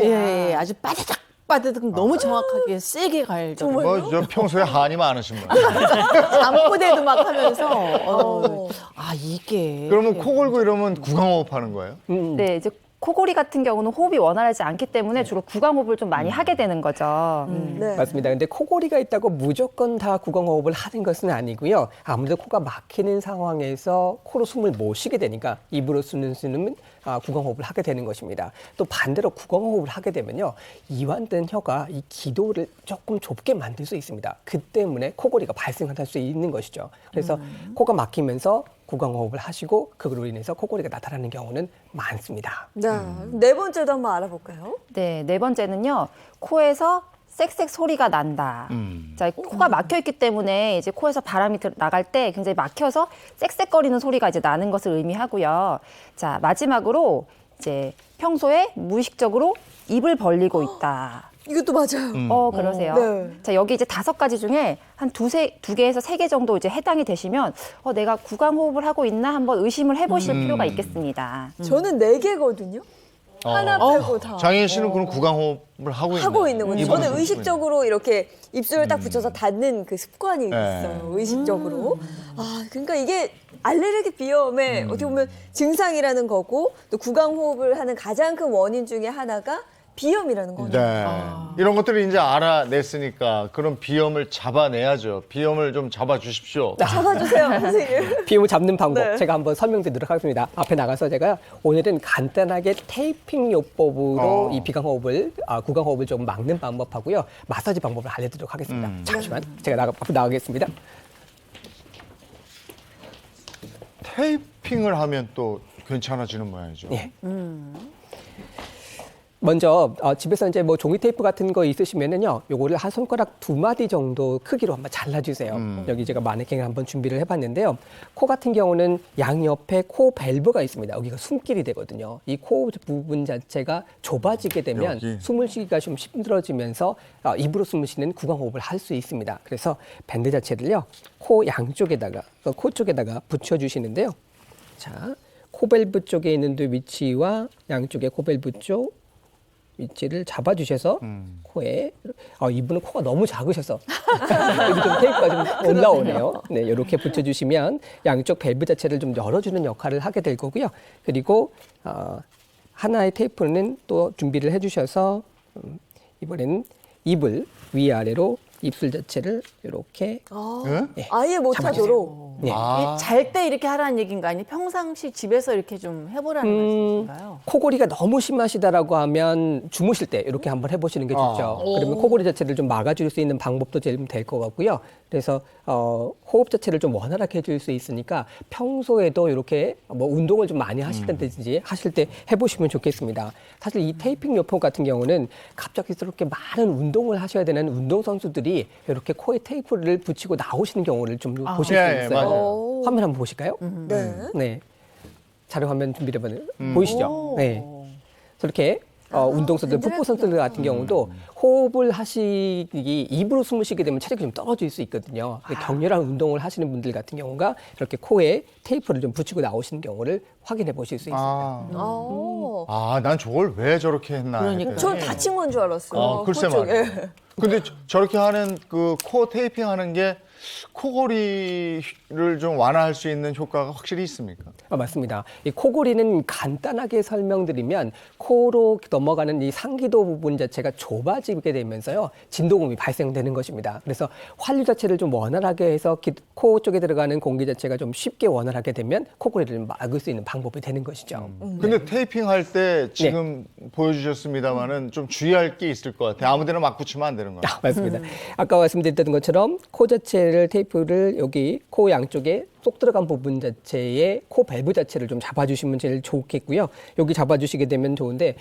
예, 아주 빠드득 빠드득 너무 정확하게 세게 갈 정도. 뭐, 저 평소에 한이 많으신 분. 잠꼬대도 막 하면서 아, 이게 그러면 코 골고 이러면 구강호흡 하는 거예요? 네, 이제 코골이 같은 경우는 호흡이 원활하지 않기 때문에 주로 구강 호흡을 좀 많이 하게 되는 거죠. 네. 맞습니다. 근데 코골이가 있다고 무조건 다 구강호흡을 하는 것은 아니고요. 아무래도 코가 막히는 상황에서 코로 숨을 못 쉬게 되니까 입으로 숨는 구강호흡을 하게 되는 것입니다. 또 반대로 구강호흡을 하게 되면요. 이완된 혀가 이 기도를 조금 좁게 만들 수 있습니다. 그 때문에 코골이가 발생할 수 있는 것이죠. 그래서 코가 막히면서 구강호흡을 하시고 그걸로 인해서 코골이가 나타나는 경우는 많습니다. 자, 네 번째도 한번 알아볼까요? 네, 네 번째는요. 코에서 쌕쌕 소리가 난다. 자, 코가 막혀 있기 때문에 이제 코에서 바람이 나갈 때 굉장히 막혀서 쌕쌕거리는 소리가 이제 나는 것을 의미하고요. 자, 마지막으로 이제 평소에 무의식적으로 입을 벌리고 있다. 이것도 맞아요. 그러세요. 네. 자, 여기 이제 5가지 중에 한 두 개에서 3개 정도 이제 해당이 되시면 내가 구강 호흡을 하고 있나 한번 의심을 해보실 필요가 있겠습니다. 저는 4개거든요. 하나 빼고 다. 장혜인 씨는 그럼 구강호흡을 하고 있는 거죠. 입으로 저는 숨 의식적으로 이렇게 입술을 딱 붙여서 닫는 그 습관이 네. 있어요. 의식적으로. 아, 그러니까 이게 알레르기 비염의 어떻게 보면 증상이라는 거고 또 구강호흡을 하는 가장 큰 원인 중에 하나가 비염이라는 거죠. 네. 이런 것들을 이제 알아냈으니까 그럼 비염을 잡아내야죠. 비염을 좀 잡아주십시오. 잡아주세요, 선생님. 비염을 잡는 방법 네. 제가 한번 설명드리도록 하겠습니다. 앞에 나가서 제가 오늘은 간단하게 테이핑 요법으로 이 비강호흡을 구강호흡을 좀 막는 방법하고요. 마사지 방법을 알려드리도록 하겠습니다. 잠시만 제가 앞으로 나가겠습니다. 테이핑을 하면 또 괜찮아지는 모양이죠. 예. 먼저 집에서 이제 뭐 종이 테이프 같은 거 있으시면은요, 요거를 한 손가락 2마디 정도 크기로 한번 잘라주세요. 여기 제가 마네킹을 한번 준비를 해봤는데요. 코 같은 경우는 양 옆에 코 밸브가 있습니다. 여기가 숨길이 되거든요. 이 코 부분 자체가 좁아지게 되면 여기. 숨을 쉬기가 좀 힘들어지면서 입으로 숨을 쉬는 구강호흡을 할 수 있습니다. 그래서 밴드 자체를요, 코 양쪽에다가 코 쪽에다가 붙여주시는데요. 자, 코밸브 쪽에 있는 위치와 양쪽의 코밸브 쪽 위치를 잡아주셔서 코에 이분은 코가 너무 작으셔서 여기 좀 테이프가 좀 올라오네요. 네, 이렇게 붙여주시면 양쪽 밸브 자체를 좀 열어주는 역할을 하게 될 거고요. 그리고 하나의 테이프는 또 준비를 해주셔서 이번에는 입을 위아래로 입술 자체를 이렇게 예, 아예 못하도록. 예. 잘 때 이렇게 하라는 얘기인가 아니 평상시 집에서 이렇게 좀 해보라는 말씀인가요? 코골이가 너무 심하시다라고 하면 주무실 때 이렇게 한번 해보시는 게 좋죠. 그러면 코골이 자체를 좀 막아줄 수 있는 방법도 좀 될 것 같고요. 그래서 호흡 자체를 좀 원활하게 해줄 수 있으니까 평소에도 이렇게 뭐 운동을 좀 많이 하시든지 하실 때 해보시면 좋겠습니다. 사실 이 테이핑 요법 같은 경우는 갑작스럽게 많은 운동을 하셔야 되는 운동 선수들이 이렇게 코에 테이프를 붙이고 나오시는 경우를 좀 보실 예, 수 예, 있어요. 맞아요. 화면 한번 보실까요? 네. 네. 자료 화면 준비되면 보이시죠? 네. 저렇게 운동선수들, 풋볼 선수들 같은 경우도 호흡을 하시기 입으로 숨을 쉬게 되면 체력이 좀 떨어질 수 있거든요. 근데 격렬한 운동을 하시는 분들 같은 경우가 이렇게 코에 테이프를 좀 붙이고 나오시는 경우를 확인해 보실 수 있습니다. 난 저걸 왜 저렇게 했나. 그러니까. 했더니. 전 다친 건 줄 알았어요. 글쎄 그쪽, 말이야. 예. 근데 저렇게 하는 그 코 테이핑 하는 게 코골이를 좀 완화할 수 있는 효과가 확실히 있습니까? 맞습니다. 이 코골이는 간단하게 설명드리면 코로 넘어가는 이 상기도 부분 자체가 좁아지게 되면서요 진동음이 발생되는 것입니다. 그래서 환류 자체를 좀 원활하게 해서 코 쪽에 들어가는 공기 자체가 좀 쉽게 원활하게 되면 코골이를 막을 수 있는 방법이 되는 것이죠. 근데 테이핑 할 때 지금 보여주셨습니다마는 좀 주의할 게 있을 것 같아요. 아무데나 막 붙이면 안 되는 거예요. 맞습니다. 아까 말씀드렸던 것처럼 코 자체를 테이프를 여기 코 양쪽에 쏙 들어간 부분 자체에 코 밸브 자체를 좀 잡아주시면 제일 좋겠고요. 여기 잡아주시게 되면 좋은데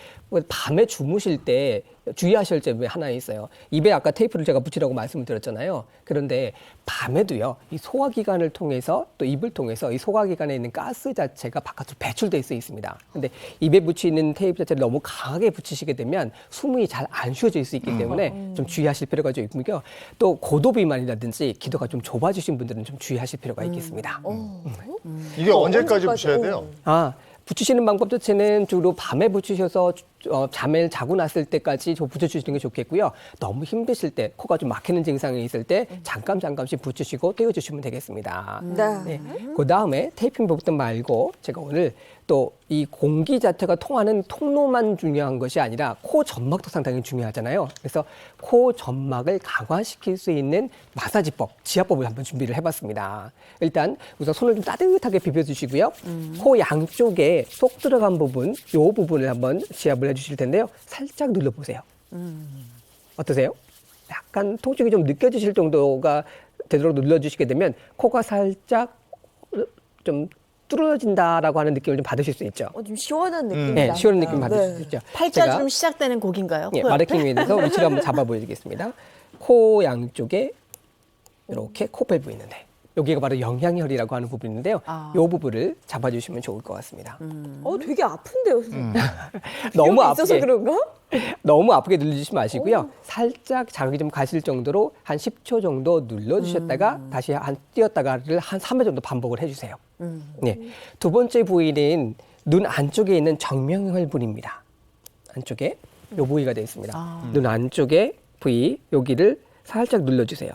밤에 주무실 때 주의하실 점이 하나 있어요. 입에 아까 테이프를 제가 붙이라고 말씀을 드렸잖아요. 그런데 밤에도요, 이 소화기관을 통해서 또 입을 통해서 이 소화기관에 있는 가스 자체가 바깥으로 배출될 수 있습니다. 근데 입에 붙이는 테이프 자체를 너무 강하게 붙이시게 되면 숨이 잘 안 쉬어질 수 있기 때문에 좀 주의하실 필요가 좀 있고요. 또 고도비만이라든지 기도가 좀 좁아지신 분들은 좀 주의하실 필요가 있겠습니다. 이게 언제까지 붙여야 돼요? 붙이시는 방법 자체는 주로 밤에 붙이셔서 잠을 자고 났을 때까지 붙여주시는 게 좋겠고요. 너무 힘드실 때, 코가 좀 막히는 증상이 있을 때 잠깐씩 붙이시고 떼어주시면 되겠습니다. 네. 그 다음에 테이핑 부분 말고 제가 오늘 또 이 공기 자체가 통하는 통로만 중요한 것이 아니라 코 점막도 상당히 중요하잖아요. 그래서 코 점막을 강화시킬 수 있는 마사지법, 지압법을 한번 준비를 해봤습니다. 일단 우선 손을 좀 따뜻하게 비벼주시고요. 코 양쪽에 쏙 들어간 부분, 이 부분을 한번 지압을 해주실 텐데요. 살짝 눌러보세요. 어떠세요? 약간 통증이 좀 느껴지실 정도가 되도록 눌러주시게 되면 코가 살짝 좀 뚫어진다라고 하는 느낌을 좀 받으실 수 있죠. 좀 시원한 느낌이 네, 납니다. 시원한 느낌 받으실 수 네. 있죠. 팔자주름 시작되는 곡인가요? 예, 코 옆에? 마르킹 위에서 위치를 한번 잡아 보여드리겠습니다. 코 양쪽에 이렇게 코밸브 있는데 여기가 바로 영향혈이라고 하는 부분인데요. 이 부분을 잡아주시면 좋을 것 같습니다. 되게 아픈데요. 너무 여기 있어서 아프게 그런가? 너무 아프게 눌러주시지 마시고요. 살짝 자극이 좀 가실 정도로 한 10초 정도 눌러주셨다가 다시 한 띄었다가를 한 3회 정도 반복을 해주세요. 네. 두 번째 부위는 눈 안쪽에 있는 정명혈부입니다. 안쪽에 이 부위가 되어 있습니다. 눈 안쪽에 부위 여기를 살짝 눌러주세요.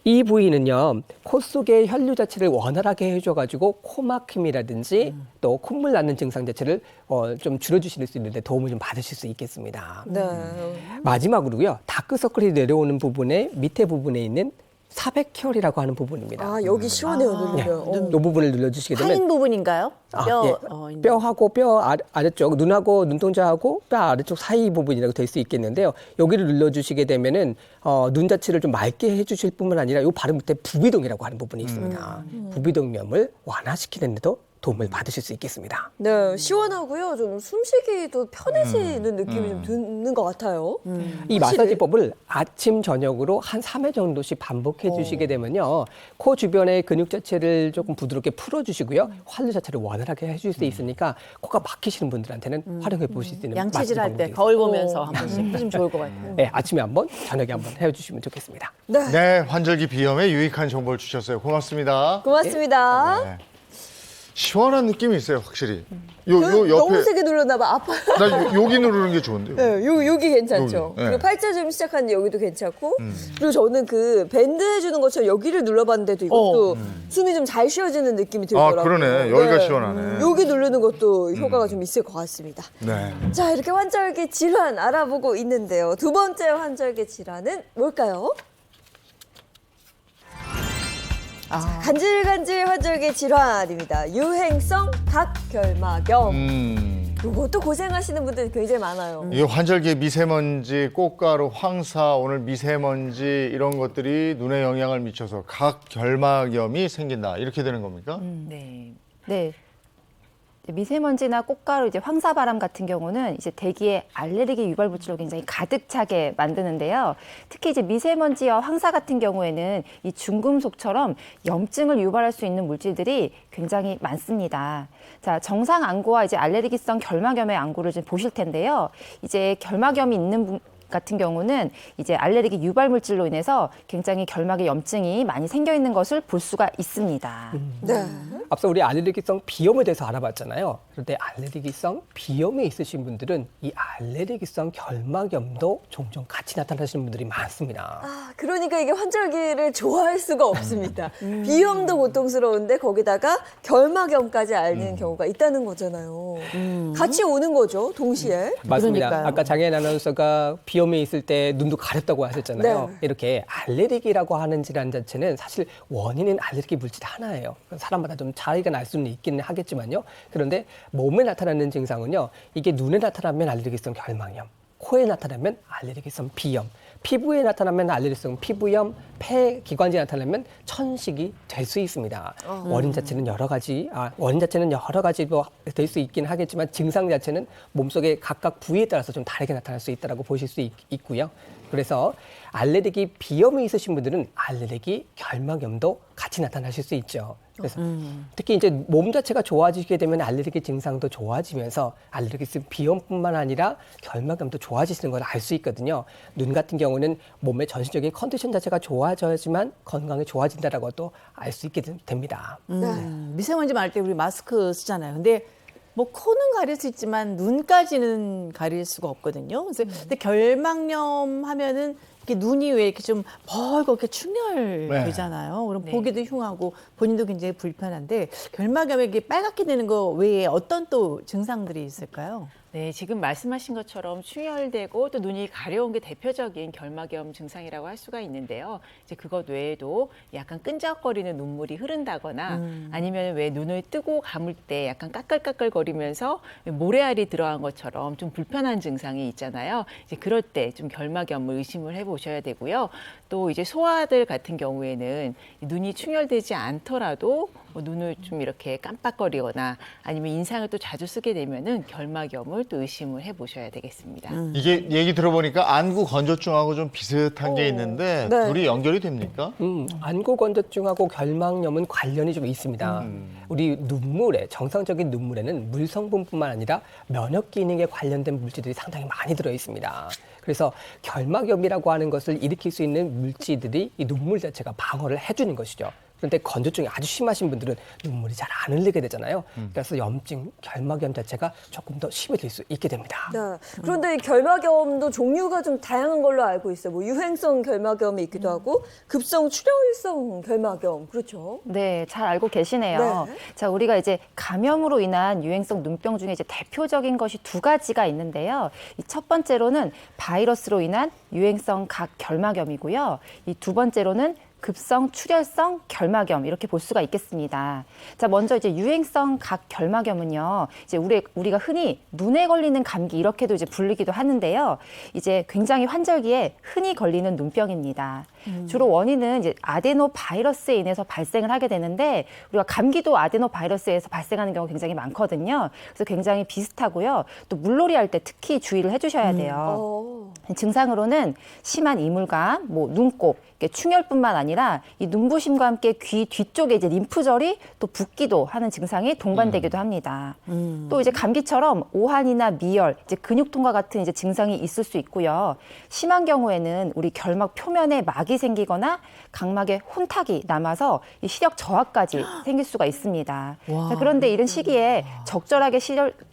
이 부위는요, 코 속의 혈류 자체를 원활하게 해줘가지고 코막힘이라든지 또 콧물 나는 증상 자체를 좀 줄여주실 수 있는데 도움을 좀 받으실 수 있겠습니다. 네. 마지막으로요, 다크서클이 내려오는 부분의 밑에 부분에 있는 사백혈이라고 하는 부분입니다. 여기 시원해요, 누르면. 이 부분을 눌러주시게 되면 파인 부분인가요? 뼈, 예. 뼈하고 뼈 아래쪽, 눈하고 눈동자하고 뼈 아래쪽 사이 부분이라고 될 수 있겠는데요. 여기를 눌러주시게 되면은 눈 자체를 좀 맑게 해주실 뿐만 아니라 이 바로 밑에 부비동이라고 하는 부분이 있습니다. 부비동염을 완화시키는 데도 도움을 받으실 수 있겠습니다. 네, 시원하고요. 좀 숨쉬기도 편해지는 느낌이 좀 드는 것 같아요. 이 마사지법을 아침, 저녁으로 한 3회 정도씩 반복해 주시게 되면요. 코 주변의 근육 자체를 조금 부드럽게 풀어주시고요. 환류 자체를 원활하게 해줄 수 있으니까 코가 막히시는 분들한테는 활용해 보실 수 있는 양치질 할 때 마사지 방법이 거울 보면서 한 번씩 해주면 좋을 것 같아요. 있습니다. 네, 아침에 한번, 저녁에 한번 해주시면 좋겠습니다. 네, 환절기 비염에 유익한 정보를 주셨어요. 고맙습니다. 고맙습니다. 네. 시원한 느낌이 있어요, 확실히. 요 옆에 너무 세게 눌렀나 봐. 아파요. 나 여기 누르는 게 좋은데요. 네, 여기 괜찮죠. 여기, 네. 그리고 팔자주름 시작하는데 여기도 괜찮고. 그리고 저는 그 밴드 해주는 것처럼 여기를 눌러봤는데도 이것도 숨이 좀 잘 쉬어지는 느낌이 들더라고요. 그러네. 여기가 시원하네. 여기 누르는 것도 효과가 좀 있을 것 같습니다. 네. 자, 이렇게 환절기 질환 알아보고 있는데요. 두 번째 환절기 질환은 뭘까요? 자, 간질간질 환절기 질환입니다. 유행성 각결막염. 이것도 고생하시는 분들이 굉장히 많아요. 이 환절기 미세먼지, 꽃가루, 황사, 오늘 미세먼지 이런 것들이 눈에 영향을 미쳐서 각결막염이 생긴다. 이렇게 되는 겁니까? 네. 네. 미세먼지나 꽃가루, 이제 황사바람 같은 경우는 이제 대기에 알레르기 유발 물질로 굉장히 가득 차게 만드는데요. 특히 이제 미세먼지와 황사 같은 경우에는 이 중금속처럼 염증을 유발할 수 있는 물질들이 굉장히 많습니다. 자, 정상 안구와 이제 알레르기성 결막염의 안구를 좀 보실 텐데요. 이제 결막염이 있는 분 같은 경우는 이제 알레르기 유발 물질로 인해서 굉장히 결막에 염증이 많이 생겨 있는 것을 볼 수가 있습니다. 네. 앞서 우리 알레르기성 비염에 대해서 알아봤잖아요. 그런데 알레르기성 비염이 있으신 분들은 이 알레르기성 결막염도 종종 같이 나타나시는 분들이 많습니다. 아, 그러니까 이게 환절기를 좋아할 수가 없습니다. 비염도 고통스러운데 거기다가 결막염까지 앓는 경우가 있다는 거잖아요. 같이 오는 거죠, 동시에. 맞습니다. 그러니까요. 아까 장혜인 아나운서가 비염이 있을 때 눈도 가렵다고 하셨잖아요. 네. 이렇게 알레르기라고 하는 질환 자체는 사실 원인은 알레르기 물질 하나예요. 사람마다 좀 차이가 날 수는 있기는 하겠지만요. 그런데 몸에 나타나는 증상은요. 이게 눈에 나타나면 알레르기성 결막염, 코에 나타나면 알레르기성 비염, 피부에 나타나면 알레르기성 피부염, 폐 기관지에 나타나면 천식이 될 수 있습니다. 원인 자체는 여러 가지로 될 수 있긴 하겠지만 증상 자체는 몸속의 각각 부위에 따라서 좀 다르게 나타날 수 있다고 보실 수 있고요. 그래서 알레르기 비염이 있으신 분들은 알레르기 결막염도 같이 나타나실 수 있죠. 그래서 특히 이제 몸 자체가 좋아지게 되면 알레르기 증상도 좋아지면서 알레르기성 비염뿐만 아니라 결막염도 좋아지시는 걸 알 수 있거든요. 눈 같은 경우는 몸의 전신적인 컨디션 자체가 좋아져야지만 건강이 좋아진다라고 또 알 수 있게 됩니다. 미세먼지 많을 때 우리 마스크 쓰잖아요. 근데 뭐 코는 가릴 수 있지만 눈까지는 가릴 수가 없거든요. 그래서 근데 결막염 하면은 이렇게 눈이 왜 이렇게 좀 벌겋게 충혈되잖아요. 그럼 보기도 흉하고 본인도 굉장히 불편한데 결막염에 이게 빨갛게 되는 거 외에 어떤 또 증상들이 있을까요? 네, 지금 말씀하신 것처럼 충혈되고 또 눈이 가려운 게 대표적인 결막염 증상이라고 할 수가 있는데요. 이제 그것 외에도 약간 끈적거리는 눈물이 흐른다거나 아니면 왜 눈을 뜨고 감을 때 약간 까끌까끌거리면서 모래알이 들어간 것처럼 좀 불편한 증상이 있잖아요. 이제 그럴 때 좀 결막염을 의심을 해보셔야 되고요. 또 이제 소아들 같은 경우에는 눈이 충혈되지 않더라도 뭐 눈을 좀 이렇게 깜빡거리거나 아니면 인상을 또 자주 쓰게 되면은 결막염을 또 의심을 해보셔야 되겠습니다. 이게 얘기 들어보니까 안구 건조증하고 좀 비슷한 게 있는데 네. 둘이 연결이 됩니까? 안구 건조증하고 결막염은 관련이 좀 있습니다. 우리 눈물에 정상적인 눈물에는 물 성분뿐만 아니라 면역 기능에 관련된 물질들이 상당히 많이 들어 있습니다. 그래서 결막염이라고 하는 것을 일으킬 수 있는 물질들이 이 눈물 자체가 방어를 해주는 것이죠. 그런데 건조증이 아주 심하신 분들은 눈물이 잘 안 흘리게 되잖아요. 그래서 염증, 결막염 자체가 조금 더 심해질 수 있게 됩니다. 네. 그런데 이 결막염도 종류가 좀 다양한 걸로 알고 있어요. 뭐 유행성 결막염이 있기도 하고 급성 출혈성 결막염, 그렇죠? 네, 잘 알고 계시네요. 네. 자, 우리가 이제 감염으로 인한 유행성 눈병 중에 이제 대표적인 것이 두 가지가 있는데요. 이 첫 번째로는 바이러스로 인한 유행성 각 결막염이고요. 이 두 번째로는 급성 출혈성 결막염 이렇게 볼 수가 있겠습니다. 자, 먼저 이제 유행성 각 결막염은요. 이제 우리가 흔히 눈에 걸리는 감기 이렇게도 이제 불리기도 하는데요. 이제 굉장히 환절기에 흔히 걸리는 눈병입니다. 주로 원인은 이제 아데노 바이러스에 인해서 발생을 하게 되는데 우리가 감기도 아데노 바이러스에서 발생하는 경우가 굉장히 많거든요. 그래서 굉장히 비슷하고요. 또 물놀이 할 때 특히 주의를 해주셔야 돼요. 증상으로는 심한 이물감, 뭐 눈곱, 충혈뿐만 아니라 이 눈부심과 함께 귀 뒤쪽에 이제 림프절이 또 붓기도 하는 증상이 동반되기도 합니다. 또 이제 감기처럼 오한이나 미열, 이제 근육통과 같은 이제 증상이 있을 수 있고요. 심한 경우에는 우리 결막 표면에 막이 생기거나 각막에 혼탁이 남아서 이 시력 저하까지 생길 수가 있습니다. 자, 그런데 이런 시기에 적절하게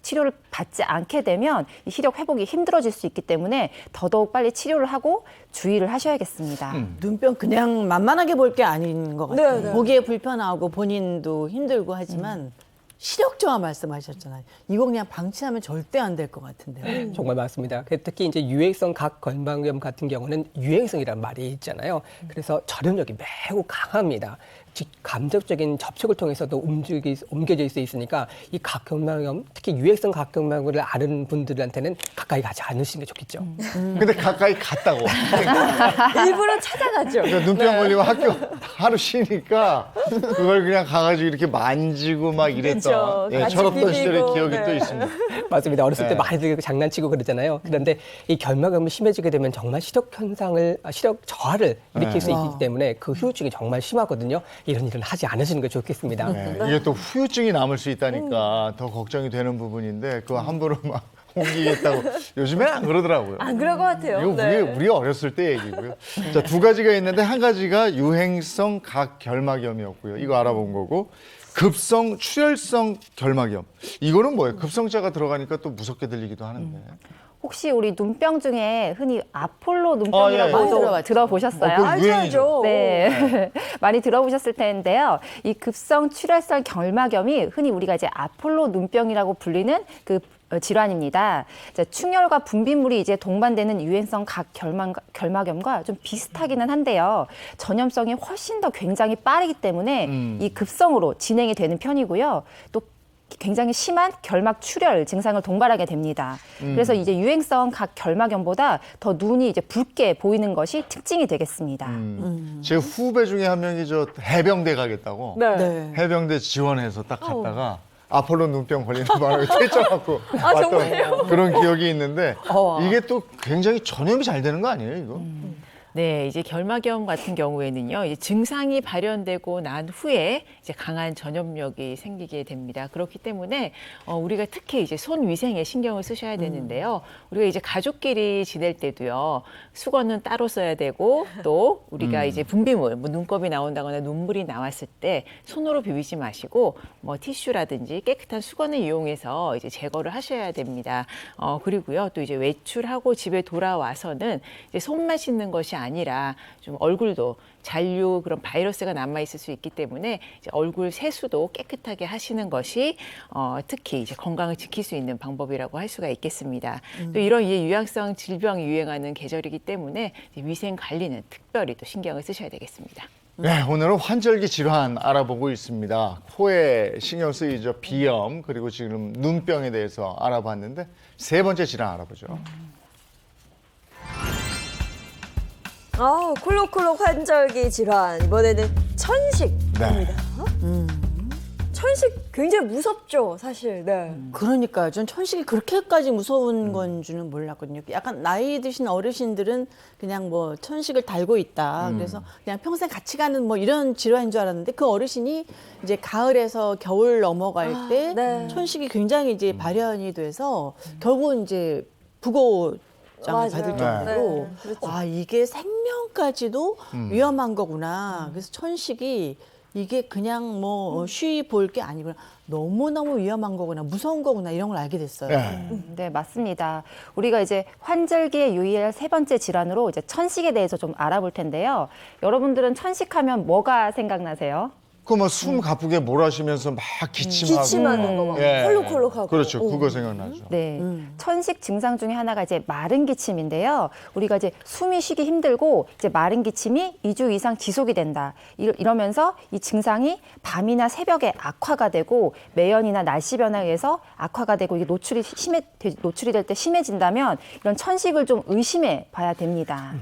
치료를 받지 않게 되면 이 시력 회복이 힘들어질 수 있기 때문에 더더욱 빨리 치료를 하고 주의를 하셔야겠습니다. 눈병 그냥 만만하게 볼 게 아닌 것 같아요. 네, 네. 보기에 불편하고 본인도 힘들고 하지만 시력 저하 말씀하셨잖아요. 이거 그냥 방치하면 절대 안 될 것 같은데요. 정말 맞습니다. 특히 이제 유행성 각 결막염 같은 경우는 유행성이라는 말이 있잖아요. 그래서 전염력이 매우 강합니다. 감정적인 접촉을 통해서도 옮겨질 수 있으니까 이 각경막염, 특히 유해성 각경막염을 아는 분들한테는 가까이 가지 않으시는 게 좋겠죠. 근데 가까이 갔다고. 일부러 찾아가죠. 그러니까 눈병 걸리면 학교 하루 쉬니까 그걸 그냥 가가지고 이렇게 만지고 막 이랬던, 그렇죠. 같이 철없던 시절의 비비고, 기억이 네. 또 있습니다. 맞습니다. 어렸을 때 네. 많이들 장난치고 그러잖아요. 그런데 이 결막염이 심해지게 되면 정말 시력 저하를 일으킬 수 있기 때문에 그 후유증이 정말 심하거든요. 이런 일은 하지 않으시는 게 좋겠습니다. 네, 이게 또 후유증이 남을 수 있다니까 더 걱정이 되는 부분인데 그거 함부로 막 옮기겠다고 요즘엔 안 그러더라고요. 안 그럴 것 같아요. 이거 네. 우리 어렸을 때 얘기고요. 자, 두 가지가 있는데 한 가지가 유행성 각결막염이었고요. 이거 알아본 거고 급성 출혈성 결막염. 이거는 뭐예요? 급성자가 들어가니까 또 무섭게 들리기도 하는데. 혹시 우리 눈병 중에 흔히 아폴로 눈병이라고 아, 예. 도 들어보셨어요? 그거 알죠, 알죠. 네, 많이 들어보셨을 텐데요. 이 급성 출혈성 결막염이 흔히 우리가 이제 아폴로 눈병이라고 불리는 그 질환입니다. 이제 충혈과 분비물이 이제 동반되는 유행성 결막염과 좀 비슷하기는 한데요. 전염성이 훨씬 더 굉장히 빠르기 때문에 이 급성으로 진행이 되는 편이고요. 또 굉장히 심한 결막 출혈 증상을 동반하게 됩니다. 그래서 이제 유행성 각결막염보다 더 눈이 이제 붉게 보이는 것이 특징이 되겠습니다. 제 후배 중에 한 명이 저 해병대 가겠다고 네. 네. 해병대 지원해서 딱 갔다가 아폴로 눈병 걸리는 바람에 퇴짜갖고 아, 왔던 정말요? 그런 기억이 있는데 이게 또 굉장히 전염이 잘 되는 거 아니에요, 이거? 네, 이제 결막염 같은 경우에는요, 이제 증상이 발현되고 난 후에 이제 강한 전염력이 생기게 됩니다. 그렇기 때문에 우리가 특히 이제 손 위생에 신경을 쓰셔야 되는데요. 우리가 이제 가족끼리 지낼 때도요, 수건은 따로 써야 되고 또 우리가 이제 분비물, 뭐 눈곱이 나온다거나 눈물이 나왔을 때 손으로 비비지 마시고 뭐 티슈라든지 깨끗한 수건을 이용해서 이제 제거를 하셔야 됩니다. 그리고요, 또 이제 외출하고 집에 돌아와서는 이제 손만 씻는 것이 아니라 좀 얼굴도 잔류 그런 바이러스가 남아 있을 수 있기 때문에 이제 얼굴 세수도 깨끗하게 하시는 것이 특히 이제 건강을 지킬 수 있는 방법이라고 할 수가 있겠습니다. 또 이런 유행성 질병이 유행하는 계절이기 때문에 이제 위생 관리는 특별히 또 신경을 쓰셔야 되겠습니다. 네, 오늘은 환절기 질환 알아보고 있습니다. 코에 신경 쓰이죠. 비염, 그리고 지금 눈병에 대해서 알아봤는데 세 번째 질환 알아보죠. 콜록콜록 환절기 질환. 이번에는 천식입니다. 네. 천식 굉장히 무섭죠, 사실. 네. 그러니까요. 전 천식이 그렇게까지 무서운 건 줄은 몰랐거든요. 약간 나이 드신 어르신들은 그냥 뭐 천식을 달고 있다. 그래서 그냥 평생 같이 가는 뭐 이런 질환인 줄 알았는데 그 어르신이 이제 가을에서 겨울 넘어갈 때 네. 천식이 굉장히 이제 발현이 돼서 결국은 이제 부고장을 맞아요. 받을 네. 정도로 네, 그렇죠. 아 이게 생명까지도 위험한 거구나. 그래서 천식이 이게 그냥 뭐 쉬이 볼 게 아니구나. 너무너무 위험한 거구나. 무서운 거구나. 이런 걸 알게 됐어요. 네. 네, 맞습니다. 우리가 이제 환절기에 유의할 세 번째 질환으로 이제 천식에 대해서 좀 알아볼 텐데요. 여러분들은 천식하면 뭐가 생각나세요? 그 뭐 숨 가쁘게 몰아쉬면서 막 기침하고. 기침하는 거 막 예. 콜록콜록하고. 그렇죠. 그거 생각나죠. 네, 천식 증상 중에 하나가 이제 마른 기침인데요. 우리가 이제 숨이 쉬기 힘들고 이제 마른 기침이 2주 이상 지속이 된다. 이러면서 이 증상이 밤이나 새벽에 악화가 되고 매연이나 날씨 변화에 의해서 악화가 되고 이게 노출이 될 때 심해진다면 이런 천식을 좀 의심해 봐야 됩니다.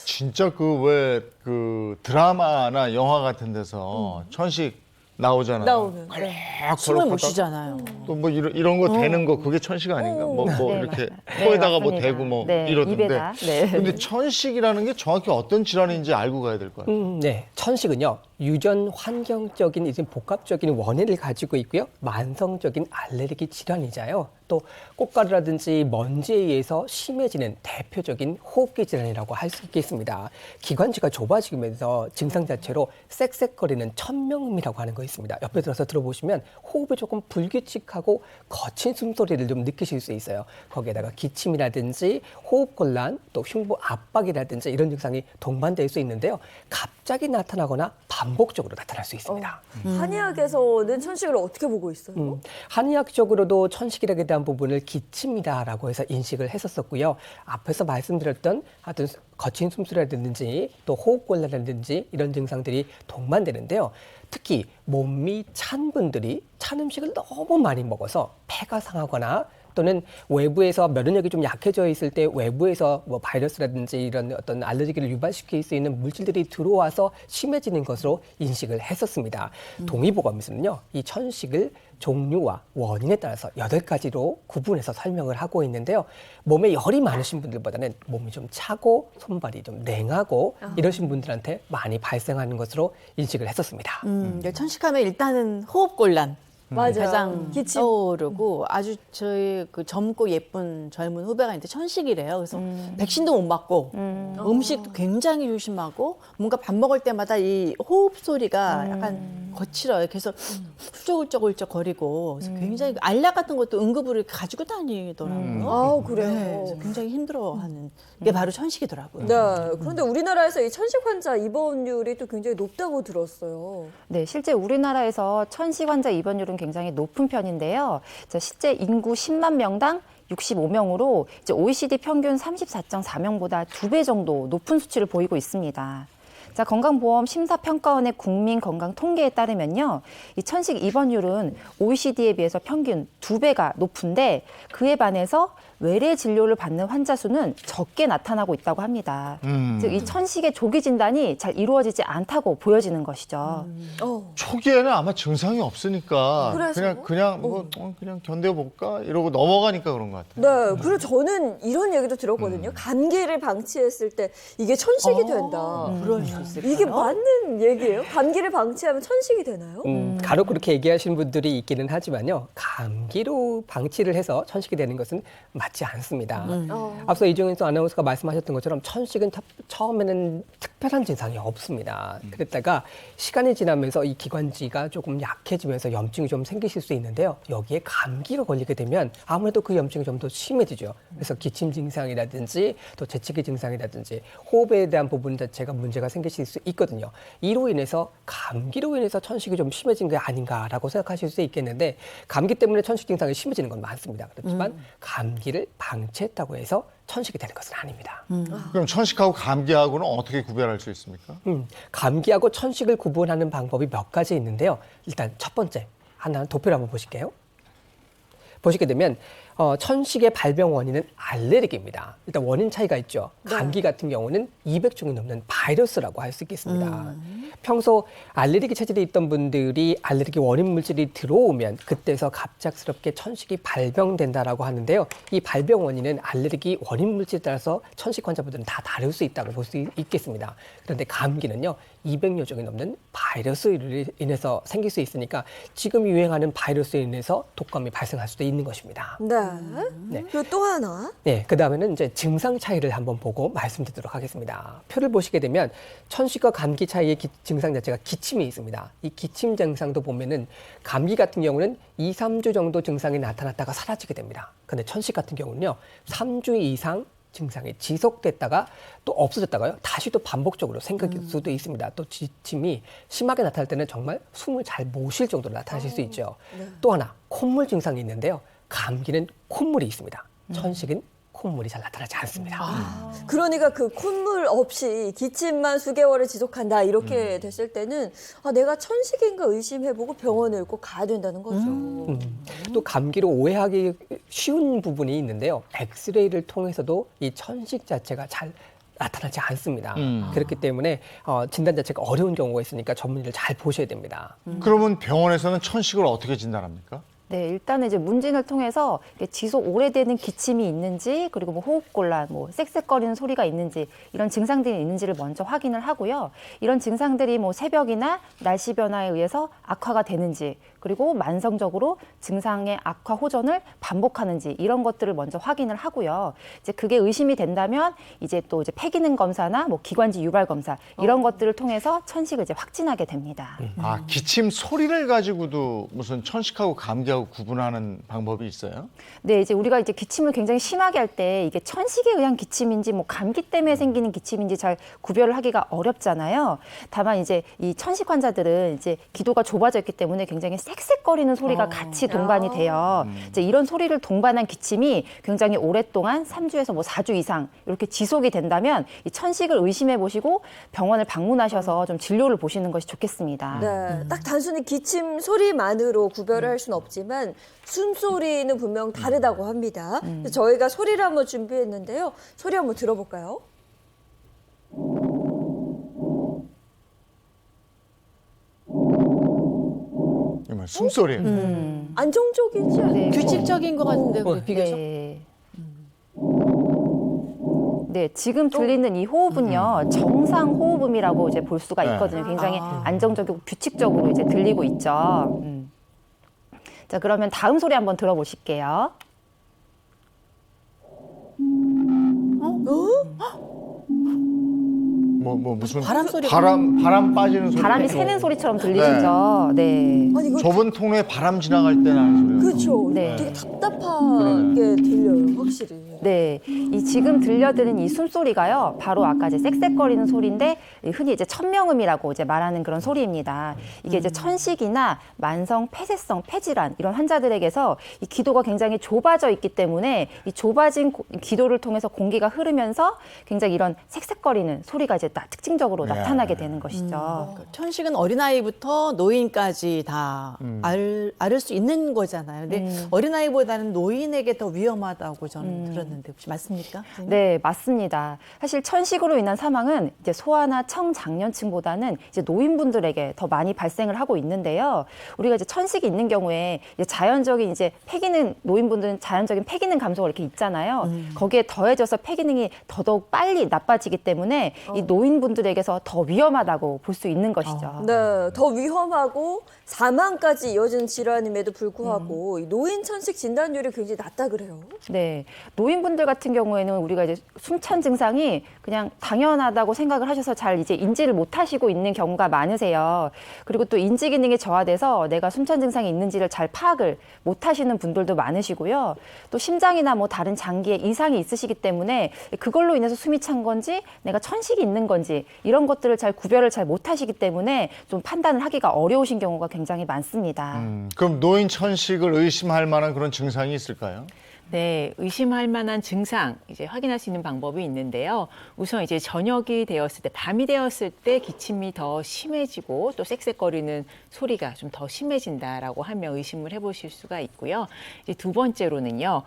진짜 그 드라마나 영화 같은 데서 천식 나오잖아요. 나오는. 네. 숨을 못 쉬잖아요. 또 뭐 이런 거 되는 거 그게 천식 아닌가? 뭐 네, 이렇게 네, 코에다가 뭐 맞습니다. 대고 뭐 네, 이러던데. 입에다. 네. 근데 천식이라는 게 정확히 어떤 질환인지 알고 가야 될 것 같아요. 네, 천식은요 유전 환경적인 이제 복합적인 원인을 가지고 있고요 만성적인 알레르기 질환이자요 또 꽃가루라든지 먼지에 의해서 심해지는 대표적인 호흡기 질환이라고 할 수 있겠습니다. 기관지가 좁아지면서 증상 자체로 쌕쌕거리는 천명음이라고 하는 거 있습니다. 옆에 들어서 들어보시면 호흡이 조금 불규칙하고 거친 숨소리를 좀 느끼실 수 있어요. 거기에다가 기침이라든지 호흡곤란 또 흉부 압박이라든지 이런 증상이 동반될 수 있는데요. 갑자기 나타나거나 반복적으로 나타날 수 있습니다. 한의학에서는 천식을 어떻게 보고 있어요? 한의학적으로도 천식이라게 대한 부분을 기침이다라고 해서 인식을 했었었고요. 앞에서 말씀드렸던 어떤 거친 숨소리라든지 또 호흡곤란이라든지 이런 증상들이 동반되는데요. 특히 몸이 찬 분들이 찬 음식을 너무 많이 먹어서 폐가 상하거나 또는 외부에서 면역력이 좀 약해져 있을 때 외부에서 뭐 바이러스라든지 이런 어떤 알레르기를 유발시킬 수 있는 물질들이 들어와서 심해지는 것으로 인식을 했었습니다. 동의보감에서는요, 이 천식을 종류와 원인에 따라서 8가지로 구분해서 설명을 하고 있는데요. 몸에 열이 많으신 분들보다는 몸이 좀 차고 손발이 좀 냉하고 이러신 분들한테 많이 발생하는 것으로 인식을 했었습니다. 천식하면 일단은 호흡곤란. 맞아요. 가장 기침. 떠오르고 아주 저희 그 젊고 예쁜 젊은 후배가 있는데 천식이래요. 그래서 백신도 못 맞고 음식도 굉장히 조심하고 뭔가 밥 먹을 때마다 이 호흡 소리가 약간 거칠어요. 그래서 훌쩍훌쩍 거리고 그래서 굉장히 알약 같은 것도 응급으로 가지고 다니더라고요. 아, 그래요? 네, 그래서 굉장히 힘들어하는 게 바로 천식이더라고요. 네. 그런데 우리나라에서 이 천식 환자 입원율이 또 굉장히 높다고 들었어요. 네, 실제 우리나라에서 천식 환자 입원율은 굉장히 높은 편인데요. 자, 실제 인구 10만 명당 65명으로 이제 OECD 평균 34.4명보다 2배 정도 높은 수치를 보이고 있습니다. 자, 건강보험 심사평가원의 국민 건강 통계에 따르면요, 이 천식 입원율은 OECD에 비해서 평균 2배가 높은데 그에 반해서 외래 진료를 받는 환자 수는 적게 나타나고 있다고 합니다. 즉, 이 천식의 조기 진단이 잘 이루어지지 않다고 보여지는 것이죠. 초기에는 아마 증상이 없으니까 그래서? 그냥 견뎌볼까 이러고 넘어가니까 그런 것 같아요. 네. 그리고 저는 이런 얘기도 들었거든요. 감기를 방치했을 때 이게 천식이 된다. 그럴 수 있을까요? 이게 맞는 얘기예요? 감기를 방치하면 천식이 되나요? 간혹 그렇게 얘기하시는 분들이 있기는 하지만요. 감기로 방치를 해서 천식이 되는 것은 맞지 않습니다. 앞서 이종현 아나운서가 말씀하셨던 것처럼 천식은 처음에는 특별한 증상이 없습니다. 그랬다가 시간이 지나면서 이 기관지가 조금 약해지면서 염증이 좀 생기실 수 있는데요. 여기에 감기가 걸리게 되면 아무래도 그 염증이 좀 더 심해지죠. 그래서 기침 증상이라든지 또 재채기 증상이라든지 호흡에 대한 부분 자체가 문제가 생기실 수 있거든요. 이로 인해서 감기로 인해서 천식이 좀 심해진 게 아닌가라고 생각하실 수 있겠는데 감기 때문에 천식 증상이 심해지는 건 많습니다. 그렇지만 감기를 방치했다고 해서 천식이 되는 것은 아닙니다. 그럼 천식하고 감기하고는 어떻게 구별할 수 있습니까? 감기하고 천식을 구분하는 방법이 몇 가지 있는데요. 일단 첫 번째, 하나는 도표를 한번 보실게요. 보시게 되면 천식의 발병 원인은 알레르기입니다. 일단 원인 차이가 있죠. 감기 같은 경우는 200종이 넘는 바이러스라고 할 수 있겠습니다. 평소 알레르기 체질이 있던 분들이 알레르기 원인 물질이 들어오면 그때서 갑작스럽게 천식이 발병된다라고 하는데요. 이 발병 원인은 알레르기 원인 물질에 따라서 천식 환자분들은 다 다를 수 있다고 볼 수 있겠습니다. 그런데 감기는요, 200여 종이 넘는 바이러스로 인해서 생길 수 있으니까 지금 유행하는 바이러스에 인해서 독감이 발생할 수도 있는 것입니다. 네. 그리고 또 하나. 네, 그 다음에는 이제 증상 차이를 한번 보고 말씀드리도록 하겠습니다. 표를 보시게 되면 천식과 감기 차이의 증상 자체가 기침이 있습니다. 이 기침 증상도 보면은 감기 같은 경우는 2, 3주 정도 증상이 나타났다가 사라지게 됩니다. 근데 천식 같은 경우는요, 3주 이상 증상이 지속됐다가 또 없어졌다가요, 다시 또 반복적으로 생길 수도 있습니다. 또 기침이 심하게 나타날 때는 정말 숨을 잘 못 쉴 정도로 나타나실 수 있죠. 또 하나, 콧물 증상이 있는데요. 감기는 콧물이 있습니다. 천식은 콧물이 잘 나타나지 않습니다. 그러니까 그 콧물 없이 기침만 수개월을 지속한다 이렇게 됐을 때는 내가 천식인가 의심해보고 병원을 꼭 가야 된다는 거죠. 또 감기로 오해하기 쉬운 부분이 있는데요. 엑스레이를 통해서도 이 천식 자체가 잘 나타나지 않습니다. 그렇기 때문에 진단 자체가 어려운 경우가 있으니까 전문의를 잘 보셔야 됩니다. 그러면 병원에서는 천식을 어떻게 진단합니까? 네, 일단은 이제 문진을 통해서 지속 오래되는 기침이 있는지, 그리고 뭐 호흡곤란, 뭐 쌕쌕거리는 소리가 있는지, 이런 증상들이 있는지를 먼저 확인을 하고요. 이런 증상들이 뭐 새벽이나 날씨 변화에 의해서 악화가 되는지, 그리고 만성적으로 증상의 악화 호전을 반복하는지 이런 것들을 먼저 확인을 하고요. 이제 그게 의심이 된다면 이제 또 이제 폐기능 검사나 뭐 기관지 유발 검사 이런 것들을 통해서 천식을 이제 확진하게 됩니다. 아, 기침 소리를 가지고도 무슨 천식하고 감기하고 구분하는 방법이 있어요? 네, 이제 우리가 이제 기침을 굉장히 심하게 할 때 이게 천식에 의한 기침인지 뭐 감기 때문에 생기는 기침인지 잘 구별을 하기가 어렵잖아요. 다만 이제 이 천식 환자들은 이제 기도가 좁아져 있기 때문에 굉장히 쌕쌕거리는 소리가 같이 동반이 돼요. 이제 이런 소리를 동반한 기침이 굉장히 오랫동안 3주에서 뭐 4주 이상 이렇게 지속이 된다면 이 천식을 의심해 보시고 병원을 방문하셔서 좀 진료를 보시는 것이 좋겠습니다. 네, 딱 단순히 기침 소리만으로 구별을 할 수는 없지만 숨소리는 분명 다르다고 합니다. 그래서 저희가 소리를 한번 준비했는데요. 소리 한번 들어볼까요? 이건 숨소리예요. 안정적이지 않아요? 네, 규칙적인 것 같은데 그게 비교적. 네. 네, 지금 들리는 이 호흡은요, 정상 호흡음이라고 이제 볼 수가 있거든요. 굉장히 안정적이고 규칙적으로 이제 들리고 있죠. 자, 그러면 다음 소리 한번 들어보실게요. 뭐 무슨 바람 소리가- 바람 빠지는 소리. 바람이 새는 소리처럼 들리시죠? 네. 아니, 이거 좁은 통로에 바람 지나갈 때 나는 소리예요. 그렇죠. 네. 되게 답답하게 들려요, 확실히. 네, 이 지금 들려드는 이 숨소리가요, 바로 아까 이제 쌕쌕거리는 소리인데 흔히 이제 천명음이라고 이제 말하는 그런 소리입니다. 이게 이제 천식이나 만성 폐쇄성 폐질환 이런 환자들에게서 이 기도가 굉장히 좁아져 있기 때문에 이 좁아진 기도를 통해서 공기가 흐르면서 굉장히 이런 쌕쌕거리는 소리가 이제 특징적으로 네. 나타나게 되는 것이죠. 천식은 어린아이부터 노인까지 다 앓을 수 있는 거잖아요. 근데 어린아이보다는 노인에게 더 위험하다고 저는 들었는데 혹시 맞습니까? 네, 맞습니다. 사실 천식으로 인한 사망은 이제 소아나 청장년층보다는 이제 노인분들에게 더 많이 발생을 하고 있는데요. 우리가 이제 천식이 있는 경우에 이제 자연적인 이제 폐기능 노인분들은 자연적인 폐기능 감소가 이렇게 있잖아요. 거기에 더해져서 폐기능이 더더욱 빨리 나빠지기 때문에 이 노인분들에게서 더 위험하다고 볼 수 있는 것이죠. 네, 더 위험하고 사망까지 이어지는 질환임에도 불구하고 이 노인 천식 진단율이 굉장히 낮다 그래요. 네, 노인분들 같은 경우에는 우리가 이제 숨찬 증상이 그냥 당연하다고 생각을 하셔서 잘 이제 인지를 못하시고 있는 경우가 많으세요. 그리고 또 인지 기능이 저하돼서 내가 숨찬 증상이 있는지를 잘 파악을 못하시는 분들도 많으시고요. 또 심장이나 뭐 다른 장기에 이상이 있으시기 때문에 그걸로 인해서 숨이 찬 건지 내가 천식이 있는 건지 이런 것들을 잘 구별을 잘 못하시기 때문에 좀 판단을 하기가 어려우신 경우가 굉장히 많습니다. 그럼 노인 천식을 의심할 만한 그런 증상이 있을까요? 네, 의심할 만한 증상 이제 확인할 수 있는 방법이 있는데요. 우선 이제 저녁이 되었을 때, 밤이 되었을 때 기침이 더 심해지고 또 쌕쌕거리는 소리가 좀 더 심해진다라고 하면 의심을 해보실 수가 있고요. 이제 두 번째로는요,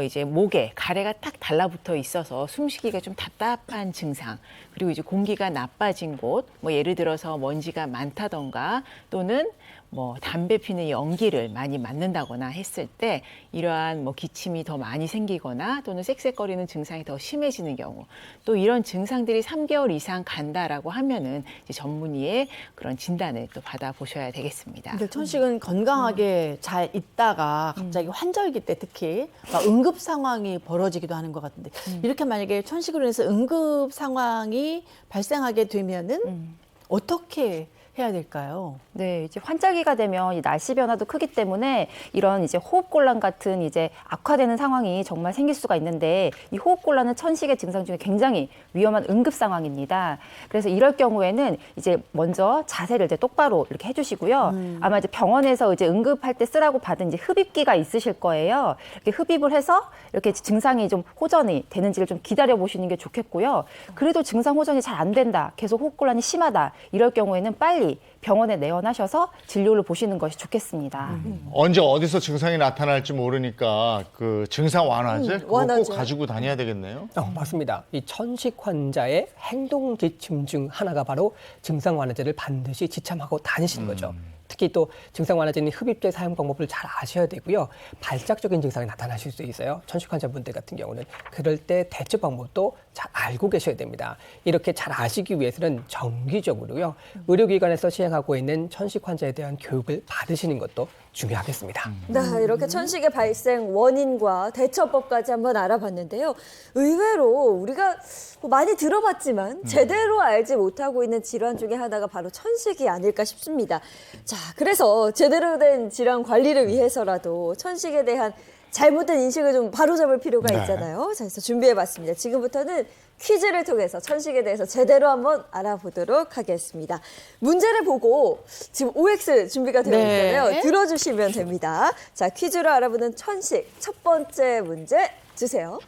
이제 목에 가래가 딱 달라붙어 있어서 숨쉬기가 좀 답답한 증상, 그리고 이제 공기가 나빠진 곳, 뭐 예를 들어서 먼지가 많다던가 또는 뭐 담배 피는 연기를 많이 맡는다거나 했을 때 이러한 뭐 기침이 더 많이 생기거나 또는 쌕쌕거리는 증상이 더 심해지는 경우, 또 이런 증상들이 3개월 이상 간다라고 하면은 이제 전문의의 그런 진단을 또 받아보셔야 되겠습니다. 근데 천식은 건강하게 잘 있다가 갑자기 환절기 때 특히 막 응급 상황이 벌어지기도 하는 것 같은데 이렇게 만약에 천식으로 인해서 응급 상황이 발생하게 되면은 어떻게 해야 될까요? 네, 이제 환절기가 되면 이 날씨 변화도 크기 때문에 이런 이제 호흡곤란 같은 이제 악화되는 상황이 정말 생길 수가 있는데 이 호흡곤란은 천식의 증상 중에 굉장히 위험한 응급 상황입니다. 그래서 이럴 경우에는 이제 먼저 자세를 이제 똑바로 이렇게 해주시고요. 아마 이제 병원에서 이제 응급할 때 쓰라고 받은 이제 흡입기가 있으실 거예요. 이렇게 흡입을 해서 이렇게 증상이 좀 호전이 되는지를 좀 기다려 보시는 게 좋겠고요. 그래도 증상 호전이 잘 안 된다, 계속 호흡곤란이 심하다 이럴 경우에는 빨리 병원에 내원하셔서 진료를 보시는 것이 좋겠습니다. 언제 어디서 증상이 나타날지 모르니까 그 증상 완화제 그거 완화제. 꼭 가지고 다녀야 되겠네요. 맞습니다. 이 천식 환자의 행동 지침 중 하나가 바로 증상 완화제를 반드시 지참하고 다니시는 거죠. 특히 또 증상 완화제는 흡입제 사용 방법을 잘 아셔야 되고요. 발작적인 증상이 나타나실 수 있어요. 천식 환자분들 같은 경우는 그럴 때 대처 방법도 잘 알고 계셔야 됩니다. 이렇게 잘 아시기 위해서는 정기적으로요. 의료기관에서 시행하고 있는 천식 환자에 대한 교육을 받으시는 것도 중요하겠습니다. 네, 이렇게 천식의 발생 원인과 대처법까지 한번 알아봤는데요. 의외로 우리가 뭐 많이 들어봤지만 제대로 알지 못하고 있는 질환 중에 하나가 바로 천식이 아닐까 싶습니다. 자, 그래서 제대로 된 질환 관리를 위해서라도 천식에 대한 잘못된 인식을 좀 바로잡을 필요가 있잖아요. 자, 그래서 준비해봤습니다. 지금부터는 퀴즈를 통해서 천식에 대해서 제대로 한번 알아보도록 하겠습니다. 문제를 보고 지금 OX 준비가 되어 네. 있잖아요. 들어주시면 됩니다. 자, 퀴즈로 알아보는 천식 첫 번째 문제 주세요.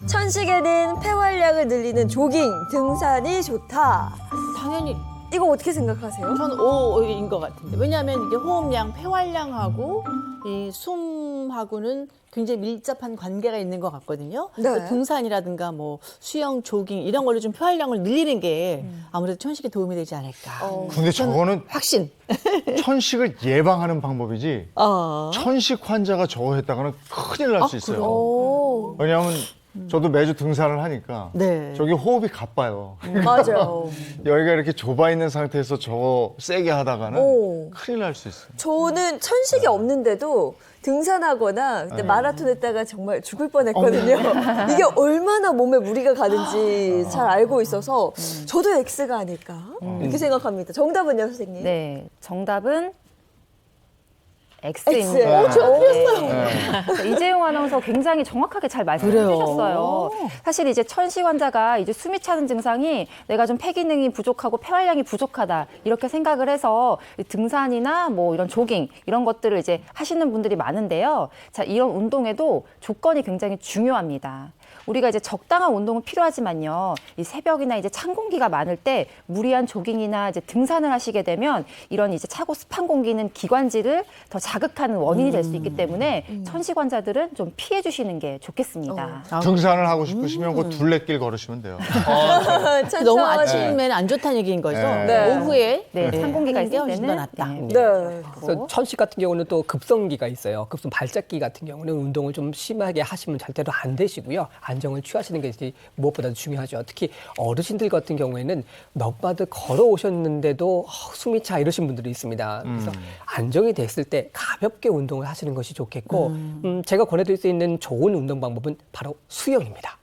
천식에는 폐활량을 늘리는 조깅, 등산이 좋다. 당연히 이거 어떻게 생각하세요? 전 O인 것 같은데. 왜냐하면 이게 호흡량, 폐활량하고 이 숨하고는 굉장히 밀접한 관계가 있는 것 같거든요. 네. 그래서 등산이라든가 뭐 수영, 조깅 이런 걸로 좀 폐활량을 늘리는 게 아무래도 천식에 도움이 되지 않을까. 근데 저거는 확신. 천식을 예방하는 방법이지 어. 천식 환자가 저거 했다가는 큰일 날 수 있어요. 오, 왜냐하면 저도 매주 등산을 하니까 네. 저기 호흡이 가빠요. 맞아요. 여기가 이렇게 좁아 있는 상태에서 저거 세게 하다가는 오. 큰일 날 수 있어요. 저는 천식이 없는데도 등산하거나 그때 네. 마라톤 했다가 정말 죽을 뻔했거든요. 이게 얼마나 몸에 무리가 가는지 잘 알고 있어서 저도 X가 아닐까 이렇게 생각합니다. 정답은요, 선생님? 네, 정답은 X. X입니다. 제가 네. 이재용 아나운서 굉장히 정확하게 잘 말씀해 그래요? 주셨어요. 사실 이제 천식 환자가 이제 숨이 차는 증상이 내가 좀 폐 기능이 부족하고 폐활량이 부족하다 이렇게 생각을 해서 등산이나 뭐 이런 조깅 이런 것들을 이제 하시는 분들이 많은데요. 자, 이런 운동에도 조건이 굉장히 중요합니다. 우리가 이제 적당한 운동은 필요하지만요. 이 새벽이나 이제 찬 공기가 많을 때 무리한 조깅이나 이제 등산을 하시게 되면 이런 이제 차고 습한 공기는 기관지를 더 자극하는 원인이 될 수 있기 때문에 천식 환자들은 좀 피해 주시는 게 좋겠습니다. 등산을 하고 싶으시면 그 둘레길 걸으시면 돼요. 너무 아침에는 안 좋다는 얘기인 거죠. 네. 오후에 네, 찬 공기가 있을 훨씬 더 때는 낫다. 네. 그래서 천식 같은 경우는 또 급성기가 있어요. 급성 발작기 같은 경우는 운동을 좀 심하게 하시면 절대로 안 되시고요. 안정을 취하시는 게 무엇보다도 중요하죠. 특히 어르신들 같은 경우에는 몇 바트 걸어오셨는데도 숨이 차 이러신 분들이 있습니다. 그래서 안정이 됐을 때 가볍게 운동을 하시는 것이 좋겠고 제가 권해드릴 수 있는 좋은 운동 방법은 바로 수영입니다.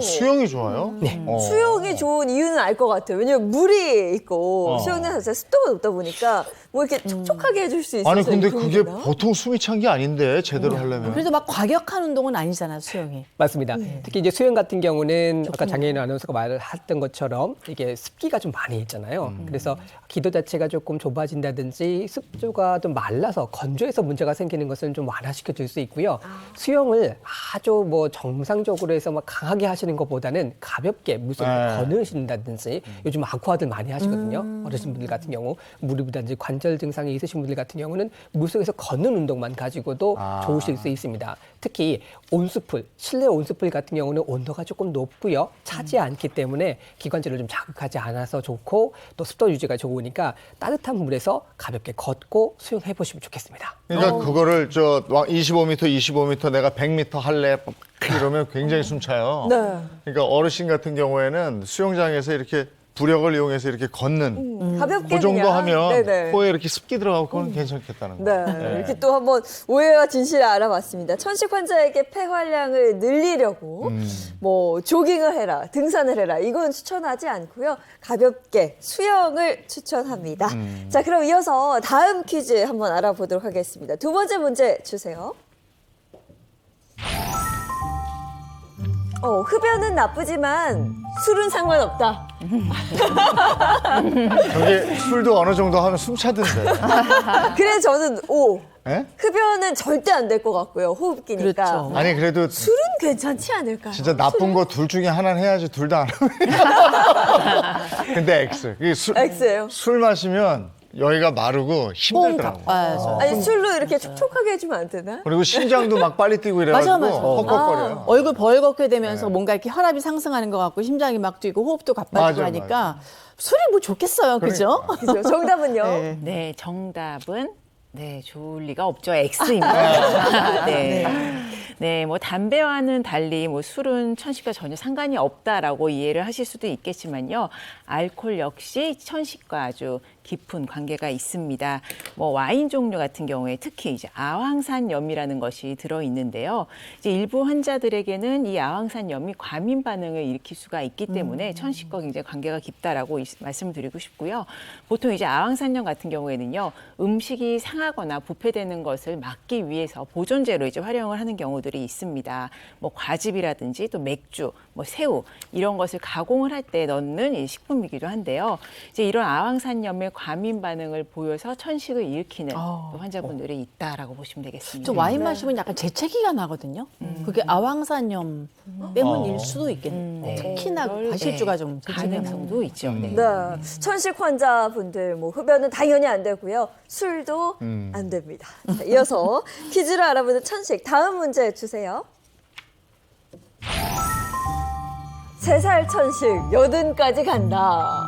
수영이 좋아요? 네. 수영이 좋은 이유는 알 것 같아요. 왜냐면 물이 있고 수영장 자체가 습도가 높다 보니까 뭐 이렇게 촉촉하게 해줄 수 있어서. 아니 근데 그런 그게 거나? 보통 숨이 찬 게 아닌데 제대로 하려면. 그래도 막 과격한 운동은 아니잖아, 수영이. 맞습니다. 특히 이제 수영 같은 경우는 아까 장혜인 아나운서가 말했던 것처럼 이게 습기가 좀 많이 있잖아요. 그래서 기도 자체가 조금 좁아진다든지 습조가 좀 말라서 건조해서 문제가 생기는 것은 좀 완화시켜 줄 수 있고요. 수영을 아주 뭐 정상적으로 해서 막 강하게 하시는 것보다는 가볍게 물속에 거느신다든지 요즘 아쿠아들 많이 하시거든요. 어르신분들 같은 경우 무리부단지 관절 증상이 있으신 분들 같은 경우는 물속에서 걷는 운동만 가지고도 좋으실 수 있습니다. 특히 온수풀, 실내 온수풀 같은 경우는 온도가 조금 높고요. 차지 않기 때문에 기관지를 좀 자극하지 않아서 좋고 또 습도 유지가 좋으니까 따뜻한 물에서 가볍게 걷고 수영해 보시면 좋겠습니다. 그러니까 그거를 25m 내가 100m 할래 이러면 굉장히 숨차요. 네. 그러니까 어르신 같은 경우에는 수영장에서 이렇게 부력을 이용해서 이렇게 걷는 가볍게 그 정도 그냥. 하면 네네. 코에 이렇게 습기 들어가고 그건 괜찮겠다는 네, 거예요. 이렇게 또 한번 오해와 진실을 알아봤습니다. 천식 환자에게 폐활량을 늘리려고 뭐 조깅을 해라, 등산을 해라 이건 추천하지 않고요. 가볍게 수영을 추천합니다. 자, 그럼 이어서 다음 퀴즈 한번 알아보도록 하겠습니다. 두 번째 문제 주세요. 흡연은 나쁘지만 술은 상관없다. 저게 술도 어느 정도 하면 숨차던데. 그래서 저는 O. 예? 흡연은 절대 안 될 것 같고요. 호흡기니까. 그렇죠. 아니 그래도 술은 괜찮지 않을까요? 진짜 나쁜 거 둘 중에 하나는 해야지 둘 다 안 하면. 근데 X. 이게 X예요. 술 마시면 여기가 마르고 힘들더라고. 맞아요. 아니 술로 이렇게 촉촉하게 해주면 안 되나? 그리고 심장도 막 빨리 뛰고 이래가지고 맞아. 헉헉거려요. 얼굴 벌겋게 되면서 뭔가 이렇게 혈압이 상승하는 것 같고 심장이 막 뛰고 호흡도 가빠지고 맞아, 하니까 술이 뭐 좋겠어요, 그죠? 그죠? 정답은요? 네. 네, 정답은 네, 좋을 리가 없죠. X입니다. 네. 네, 뭐 담배와는 달리 뭐 술은 천식과 전혀 상관이 없다라고 이해를 하실 수도 있겠지만요. 알코올 역시 천식과 아주 깊은 관계가 있습니다. 뭐 와인 종류 같은 경우에 특히 이제 아황산염이라는 것이 들어 있는데요. 이제 일부 환자들에게는 이 아황산염이 과민 반응을 일으킬 수가 있기 때문에 천식과 굉장히 관계가 깊다라고 말씀을 드리고 싶고요. 보통 이제 아황산염 같은 경우에는요. 음식이 상하거나 부패되는 것을 막기 위해서 보존제로 이제 활용을 하는 경우들이 있습니다. 뭐 과즙이라든지 또 맥주, 뭐 새우 이런 것을 가공을 할 때 넣는 이 식품이기도 한데요. 이제 이런 아황산염의 과민 반응을 보여서 천식을 일으키는 또 환자분들이 있다라고 보시면 되겠습니다. 저 와인 마시면 약간 재채기가 나거든요. 그게 아황산염 때문일 수도 있겠네요. 특히나 그럴, 과실주가 좀 재채기가 나요. 가능성도 있죠. 네. 네. 천식 환자분들 뭐 흡연은 당연히 안 되고요. 술도 안 됩니다. 자, 이어서 퀴즈를 알아보는 천식 다음 문제 주세요. 3살 천식 80까지 간다.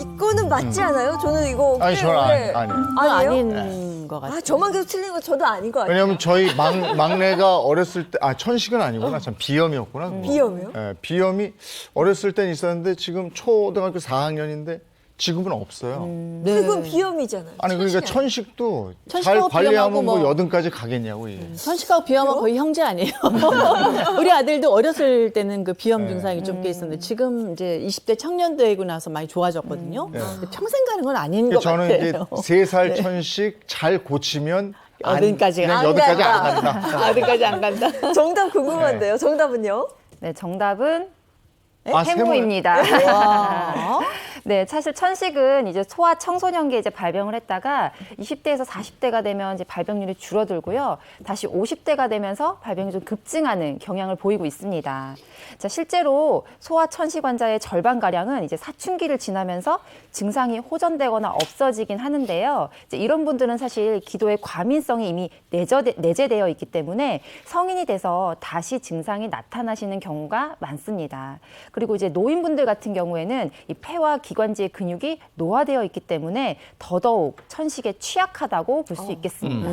이거는 맞지 않아요? 저는 이거 아니, 꽤 저는 오래- 아니에요. 아니에요? 아닌 것 같아요. 아, 저만 계속 틀린 거 저도 아닌 것 같아요. 왜냐하면 저희 막내가 어렸을 때, 천식은 아니구나. 참 비염이었구나. 그거. 비염이요? 예, 비염이 어렸을 땐 있었는데 지금 초등학교 4학년인데 지금은 없어요. 이건 비염이잖아요. 아니 그러니까 천식이 천식도 잘 천식하고 관리하면 비염하고 뭐 80까지 가겠냐고 이게. 천식하고 비염은 거의 형제 아니에요. 우리 아들도 어렸을 때는 그 비염 증상이 좀 꽤 있었는데 지금 이제 20대 청년 되고 나서 많이 좋아졌거든요. 근데 평생 가는 건 아닌 것 저는 이제 같아요. 3살 천식 잘 고치면 80까지 그냥 안 80까지 안 간다. 간다. 아들까지 안 간다. 정답 궁금한데요. 정답은요? 네, 정답은 아, 해모입니다. 와. 네, 사실 천식은 이제 소아 청소년기에 이제 발병을 했다가 20대에서 40대가 되면 이제 발병률이 줄어들고요. 다시 50대가 되면서 발병이 좀 급증하는 경향을 보이고 있습니다. 자, 실제로 소아 천식 환자의 절반가량은 이제 사춘기를 지나면서 증상이 호전되거나 없어지긴 하는데요. 이제 이런 분들은 사실 기도의 과민성이 이미 내재되어 있기 때문에 성인이 돼서 다시 증상이 나타나시는 경우가 많습니다. 그리고 이제 노인분들 같은 경우에는 이 폐와 기관지의 근육이 노화되어 있기 때문에 더더욱 천식에 취약하다고 볼 수 있겠습니다.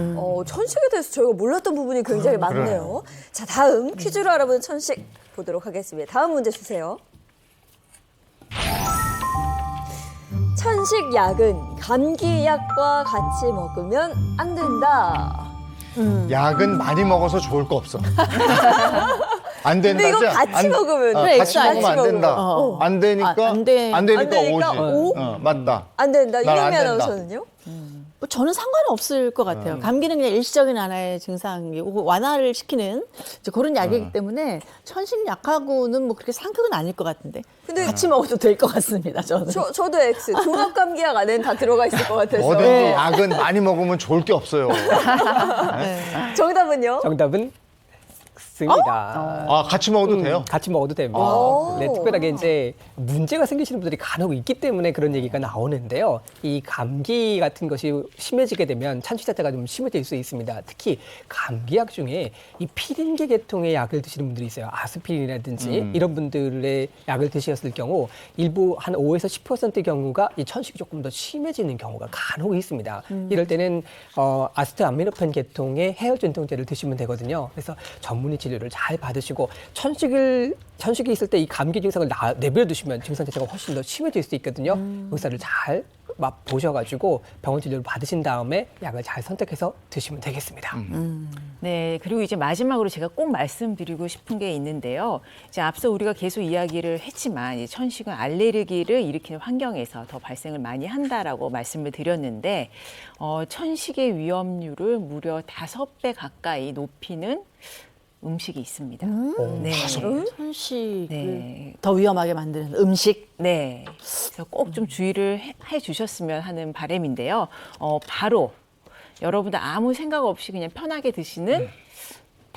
천식에 대해서 저희가 몰랐던 부분이 굉장히 많네요. 자, 다음 퀴즈로 알아보는 천식 보도록 하겠습니다. 다음 문제 주세요. 천식 약은 감기약과 같이 먹으면 안 된다. 약은 많이 먹어서 좋을 거 없어. 안 된다. 근데 이거 같이 먹으면 그래, 같이 같이 먹으면 안 된다. 먹으면. 안 되니까 안 돼. 안 되니까 안 되니까 오지. 오? 맞다. 안 된다. 난안 이름이 된다. 아나운서는요? 뭐 저는 상관없을 것 같아요. 감기는 그냥 일시적인 하나의 증상이고 완화를 시키는 이제 그런 약이기 때문에 천식 약하고는 뭐 그렇게 상극은 아닐 것 같은데 근데 같이 먹어도 될 것 같습니다. 저는. 저도 X. 종합 감기약 안에는 다 들어가 있을 것 같아서. 뭐든지 약은 많이 먹으면 좋을 게 없어요. 정답은요? 정답은 X입니다. 같이 먹어도 돼요? 같이 먹어도 됩니다. 오. 네, 특별하게 이제 문제가 생기시는 분들이 간혹 있기 때문에 그런 얘기가 나오는데요. 이 감기 같은 것이 심해지게 되면 찬식 자체가 좀 심해질 수 있습니다. 특히 감기약 중에 이 피린계 계통의 약을 드시는 분들이 있어요. 아스피린이라든지 이런 분들의 약을 드셨을 경우 일부 한 5에서 10%의 경우가 이 천식이 조금 더 심해지는 경우가 간혹 있습니다. 이럴 때는 아스트아미노펜 계통의 해열 진통제를 드시면 되거든요. 그래서 전문의 치료를 잘 받으시고 천식이 있을 때 이 감기 증상을 내버려 두시면 증상 자체가 훨씬 더 심해질 수 있거든요. 의사를 잘 보셔가지고 병원 진료를 받으신 다음에 약을 잘 선택해서 드시면 되겠습니다. 네, 그리고 이제 마지막으로 제가 꼭 말씀드리고 싶은 게 있는데요. 이제 앞서 우리가 계속 이야기를 했지만 이 천식은 알레르기를 일으키는 환경에서 더 발생을 많이 한다라고 말씀을 드렸는데 천식의 위험률을 무려 5배 가까이 높이는 음식이 있습니다. 네. 천식을 네. 더 위험하게 만드는 음식. 네. 그래서 꼭 좀 주의를 해 주셨으면 하는 바람인데요. 바로 여러분들 아무 생각 없이 그냥 편하게 드시는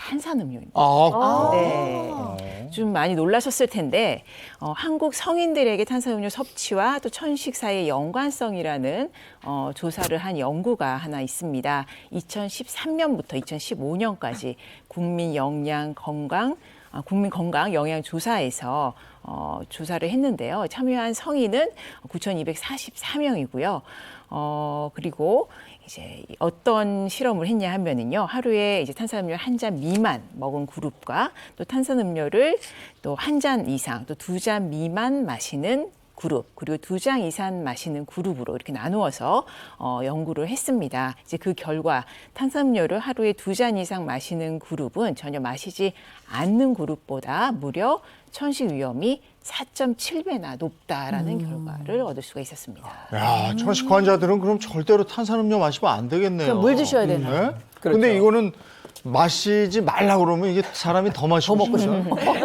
탄산음료입니다. 아, 네. 좀 많이 놀라셨을 텐데 한국 성인들에게 탄산음료 섭취와 또 천식 사이의 연관성이라는 조사를 한 연구가 하나 있습니다. 2013년부터 2015년까지 국민 건강 영양 조사에서 조사를 했는데요. 참여한 성인은 9,244명이고요. 그리고 이제 어떤 실험을 했냐 하면은요, 하루에 이제 탄산음료 한 잔 미만 먹은 그룹과 또 탄산음료를 또 한 잔 이상, 또 2잔 미만 마시는 그룹, 그리고 2잔 이상 마시는 그룹으로 이렇게 나누어서 연구를 했습니다. 이제 그 결과 탄산음료를 하루에 2잔 이상 마시는 그룹은 전혀 마시지 않는 그룹보다 무려 천식 위험이 4.7배나 높다라는 결과를 얻을 수가 있었습니다. 야, 천식 환자들은 그럼 절대로 탄산음료 마시면 안 되겠네요. 그냥 물 드셔야 되나? 네? 그렇죠. 근데 이거는 마시지 말라 그러면 이게 사람이 더 마시고 싶어요.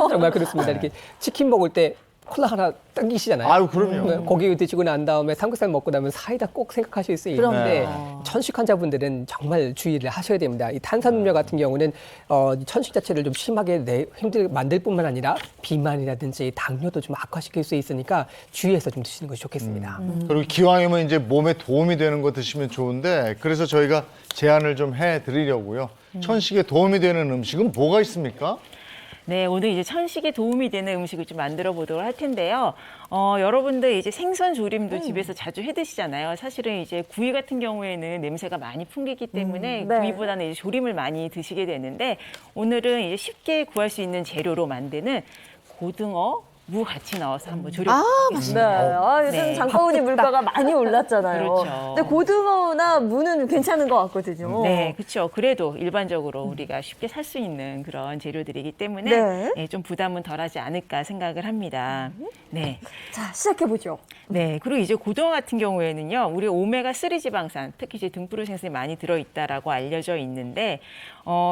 정말 그렇습니다. 이렇게 치킨 먹을 때 콜라 하나 당기시잖아요. 아유, 그럼요. 고기 드시고 난 다음에 삼겹살 먹고 나면 사이다 꼭 생각하실 수 있는데 천식 환자분들은 정말 주의를 하셔야 됩니다. 이 탄산음료 같은 경우는 천식 자체를 좀 심하게 힘들게 만들 뿐만 아니라 비만이라든지 당뇨도 좀 악화시킬 수 있으니까 주의해서 좀 드시는 것이 좋겠습니다. 그리고 기왕이면 이제 몸에 도움이 되는 거 드시면 좋은데 그래서 저희가 제안을 좀 해드리려고요. 천식에 도움이 되는 음식은 뭐가 있습니까? 네, 오늘 이제 천식에 도움이 되는 음식을 좀 만들어 보도록 할 텐데요. 여러분들 이제 생선 조림도 집에서 자주 해 드시잖아요. 사실은 이제 구이 같은 경우에는 냄새가 많이 풍기기 때문에 네. 구이보다는 이제 조림을 많이 드시게 되는데 오늘은 이제 쉽게 구할 수 있는 재료로 만드는 고등어, 무 같이 넣어서 한번 네. 조려보겠습니다. 요즘 네. 장바구니 물가가 많이 올랐잖아요. 그렇죠. 근데 고등어나 무는 괜찮은 것 같거든요. 네, 그렇죠. 그래도 일반적으로 우리가 쉽게 살 수 있는 그런 재료들이기 때문에 네. 네, 좀 부담은 덜하지 않을까 생각을 합니다. 네. 자, 시작해보죠. 네, 그리고 이제 고등어 같은 경우에는요, 우리 오메가3 지방산, 특히 이제 등푸른 생선이 많이 들어있다라고 알려져 있는데,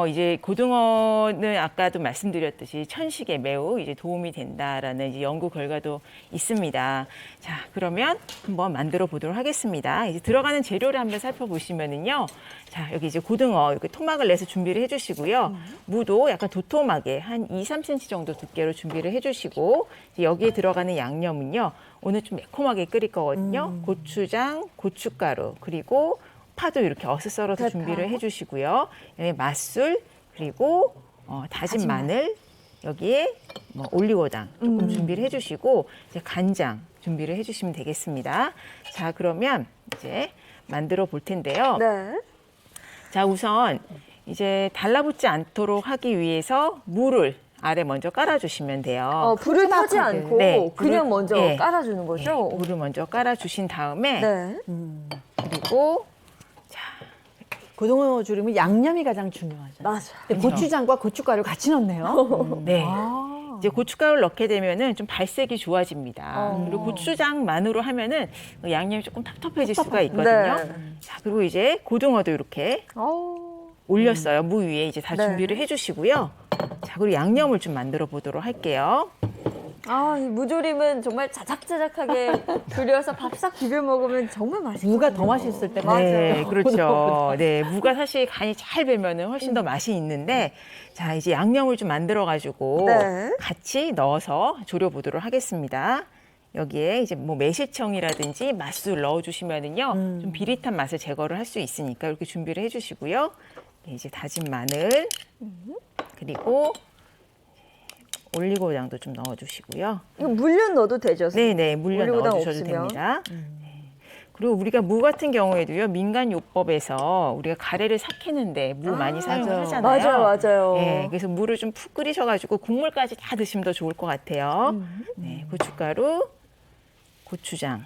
이제 고등어는 아까도 말씀드렸듯이 천식에 매우 이제 도움이 된다라는 이제 연구 결과도 있습니다. 자, 그러면 한번 만들어 보도록 하겠습니다. 이제 들어가는 재료를 한번 살펴보시면은요, 자, 여기 이제 고등어 이렇게 토막을 내서 준비를 해주시고요, 무도 약간 도톰하게 한 2-3cm 정도 두께로 준비를 해주시고, 이제 여기에 들어가는 양념은요, 오늘 좀 매콤하게 끓일 거거든요. 고추장, 고춧가루, 그리고 파도 이렇게 어슷 썰어서 준비를 해주시고요. 맛술, 그리고 다진 마늘, 여기에 뭐 올리고당 조금 준비를 해주시고 이제 간장 준비를 해주시면 되겠습니다. 자, 그러면 이제 만들어 볼 텐데요. 네. 자, 우선 이제 달라붙지 않도록 하기 위해서 물을 아래 먼저 깔아주시면 돼요. 불을 켜지 않고 네, 그냥 불을- 먼저 네. 깔아주는 거죠? 네, 물을 먼저 깔아주신 다음에 네. 그리고 고등어 조림은 양념이 가장 중요하죠. 맞아요. 근데 고추장과 고춧가루 같이 넣네요. 네. 이제 고춧가루를 넣게 되면은 좀 발색이 좋아집니다. 그리고 고추장만으로 하면은 양념이 조금 텁텁해질 수가 있거든요. 네. 자, 그리고 이제 고등어도 이렇게 올렸어요. 무 위에 이제 다 네. 준비를 해주시고요. 자, 그리고 양념을 좀 만들어 보도록 할게요. 이 무조림은 정말 자작자작하게 졸여서 밥 싹 비벼 먹으면 정말 맛있거든요. 무가 더 맛있을 때 네, 그렇죠. 네, 무가 사실 간이 잘 배면은 훨씬 더 맛이 있는데, 자, 이제 양념을 좀 만들어 가지고 네. 같이 넣어서 졸여 보도록 하겠습니다. 여기에 이제 뭐 매실청이라든지 맛술 넣어주시면은요, 좀 비릿한 맛을 제거를 할 수 있으니까 이렇게 준비를 해주시고요. 네, 이제 다진 마늘, 그리고 올리고당도 좀 넣어주시고요. 이거 물엿 넣어도 되죠? 네네, 물엿 올리고당 넣어주셔도 없으면? 됩니다. 네. 그리고 우리가 무 같은 경우에도요, 민간요법에서 우리가 가래를 삭히는데 무 많이 사용을 하잖아요. 맞아요. 네, 그래서 물을 좀 푹 끓이셔가지고 국물까지 다 드시면 더 좋을 것 같아요. 네, 고춧가루, 고추장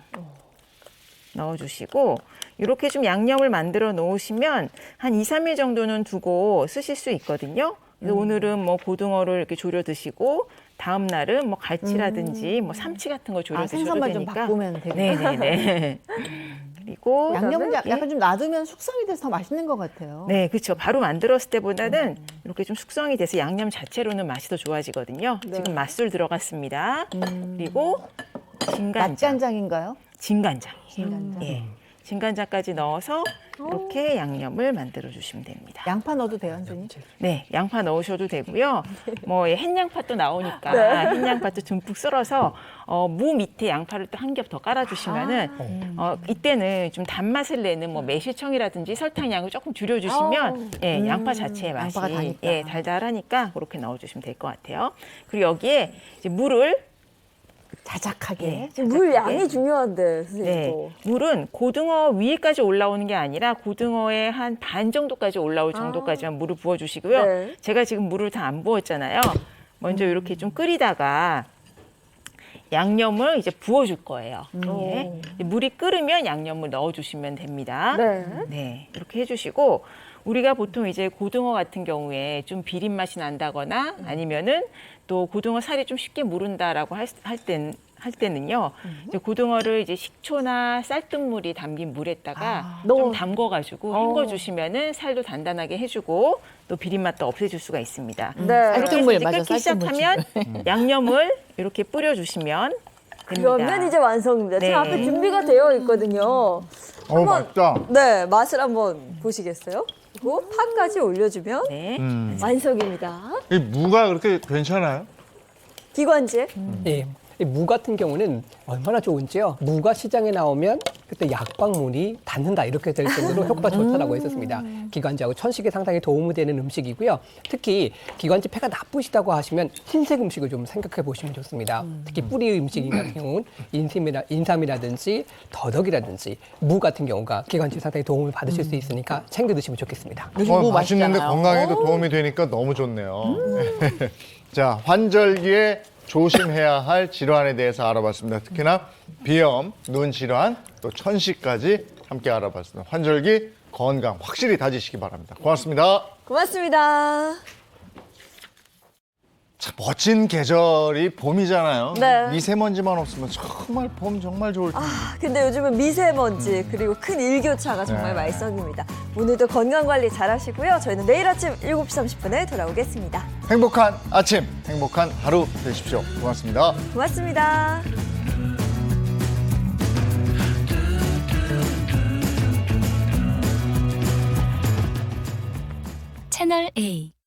넣어주시고 이렇게 좀 양념을 만들어 놓으시면 한 2-3일 정도는 두고 쓰실 수 있거든요. 그래서 오늘은 뭐 고등어를 이렇게 졸여 드시고 다음 날은 뭐 갈치라든지 뭐 삼치 같은 거 졸여 드셔도 생선만 좀 되니까. 바꾸면 되겠다. 네네네. 그리고 양념은 이렇게 약간 좀 놔두면 숙성이 돼서 더 맛있는 것 같아요. 네, 그렇죠. 바로 만들었을 때보다는 이렇게 좀 숙성이 돼서 양념 자체로는 맛이 더 좋아지거든요. 지금 맛술 들어갔습니다. 그리고 진간장. 맛간장인가요? 진간장. 진간장. 예. 진간장까지 넣어서 이렇게 양념을 만들어 주시면 됩니다. 양파 넣어도 돼요, 선생님? 네, 양파 넣으셔도 되고요. 뭐 햇양파 또 나오니까 네. 햇양파도 듬뿍 썰어서 무 밑에 양파를 또 한 겹 더 깔아주시면은 이때는 좀 단맛을 내는 뭐 매실청이라든지 설탕 양을 조금 줄여주시면 예, 양파 자체의 맛이 양파가 다니까. 예, 달달하니까 그렇게 넣어주시면 될 것 같아요. 그리고 여기에 이제 물을 자작하게. 예, 물 자작하게. 양이 중요한데 선생님. 네, 또. 물은 고등어 위에까지 올라오는 게 아니라 고등어의 한 반 정도까지 올라올 정도까지만 물을 부어주시고요. 네. 제가 지금 물을 다 안 부었잖아요. 먼저 이렇게 좀 끓이다가 양념을 이제 부어줄 거예요. 예. 물이 끓으면 양념을 넣어주시면 됩니다. 네. 네, 이렇게 해주시고 우리가 보통 이제 고등어 같은 경우에 좀 비린 맛이 난다거나 아니면은 또 고등어 살이 좀 쉽게 무른다라고 할 때는요. 이제 고등어를 이제 식초나 쌀뜨물이 담긴 물에다가 좀 담궈가지고 헹궈주시면은 살도 단단하게 해주고 또 비린 맛도 없애줄 수가 있습니다. 네. 쌀뜨물, 이제 맞아, 끓기 쌀뜨물 시작하면 양념을 이렇게 뿌려주시면 됩니다. 그러면 이제 완성입니다. 지금 네. 앞에 준비가 되어 있거든요. 맛있다. 네, 맛을 한번 보시겠어요? 그리고 파까지 올려주면 네. 완성입니다. 이 무가 그렇게 괜찮아요? 기관지. 예. 이 무 같은 경우는 얼마나 좋은지요. 무가 시장에 나오면 그때 약방문이 닿는다 이렇게 될 정도로 효과가 좋다라고 했었습니다. 기관지하고 천식에 상당히 도움이 되는 음식이고요. 특히 기관지 폐가 나쁘시다고 하시면 흰색 음식을 좀 생각해 보시면 좋습니다. 특히 뿌리 음식 같은 경우는 인삼이라든지 더덕이라든지 무 같은 경우가 기관지에 상당히 도움을 받으실 수 있으니까 챙겨 드시면 좋겠습니다. 요즘 무 맛있는데 맛있잖아요. 건강에도 도움이 되니까 너무 좋네요. 자, 환절기에 조심해야 할 질환에 대해서 알아봤습니다. 특히나 비염, 눈 질환, 또 천식까지 함께 알아봤습니다. 환절기 건강 확실히 다지시기 바랍니다. 고맙습니다. 고맙습니다. 참 멋진 계절이 봄이잖아요. 네. 미세먼지만 없으면 정말 봄 정말 좋을 텐데. 근데 요즘은 미세먼지 그리고 큰 일교차가 정말 네. 말썽입니다. 오늘도 건강관리 잘 하시고요. 저희는 내일 아침 7시 30분에 돌아오겠습니다. 행복한 아침, 행복한 하루 되십시오. 고맙습니다. 고맙습니다. 채널 A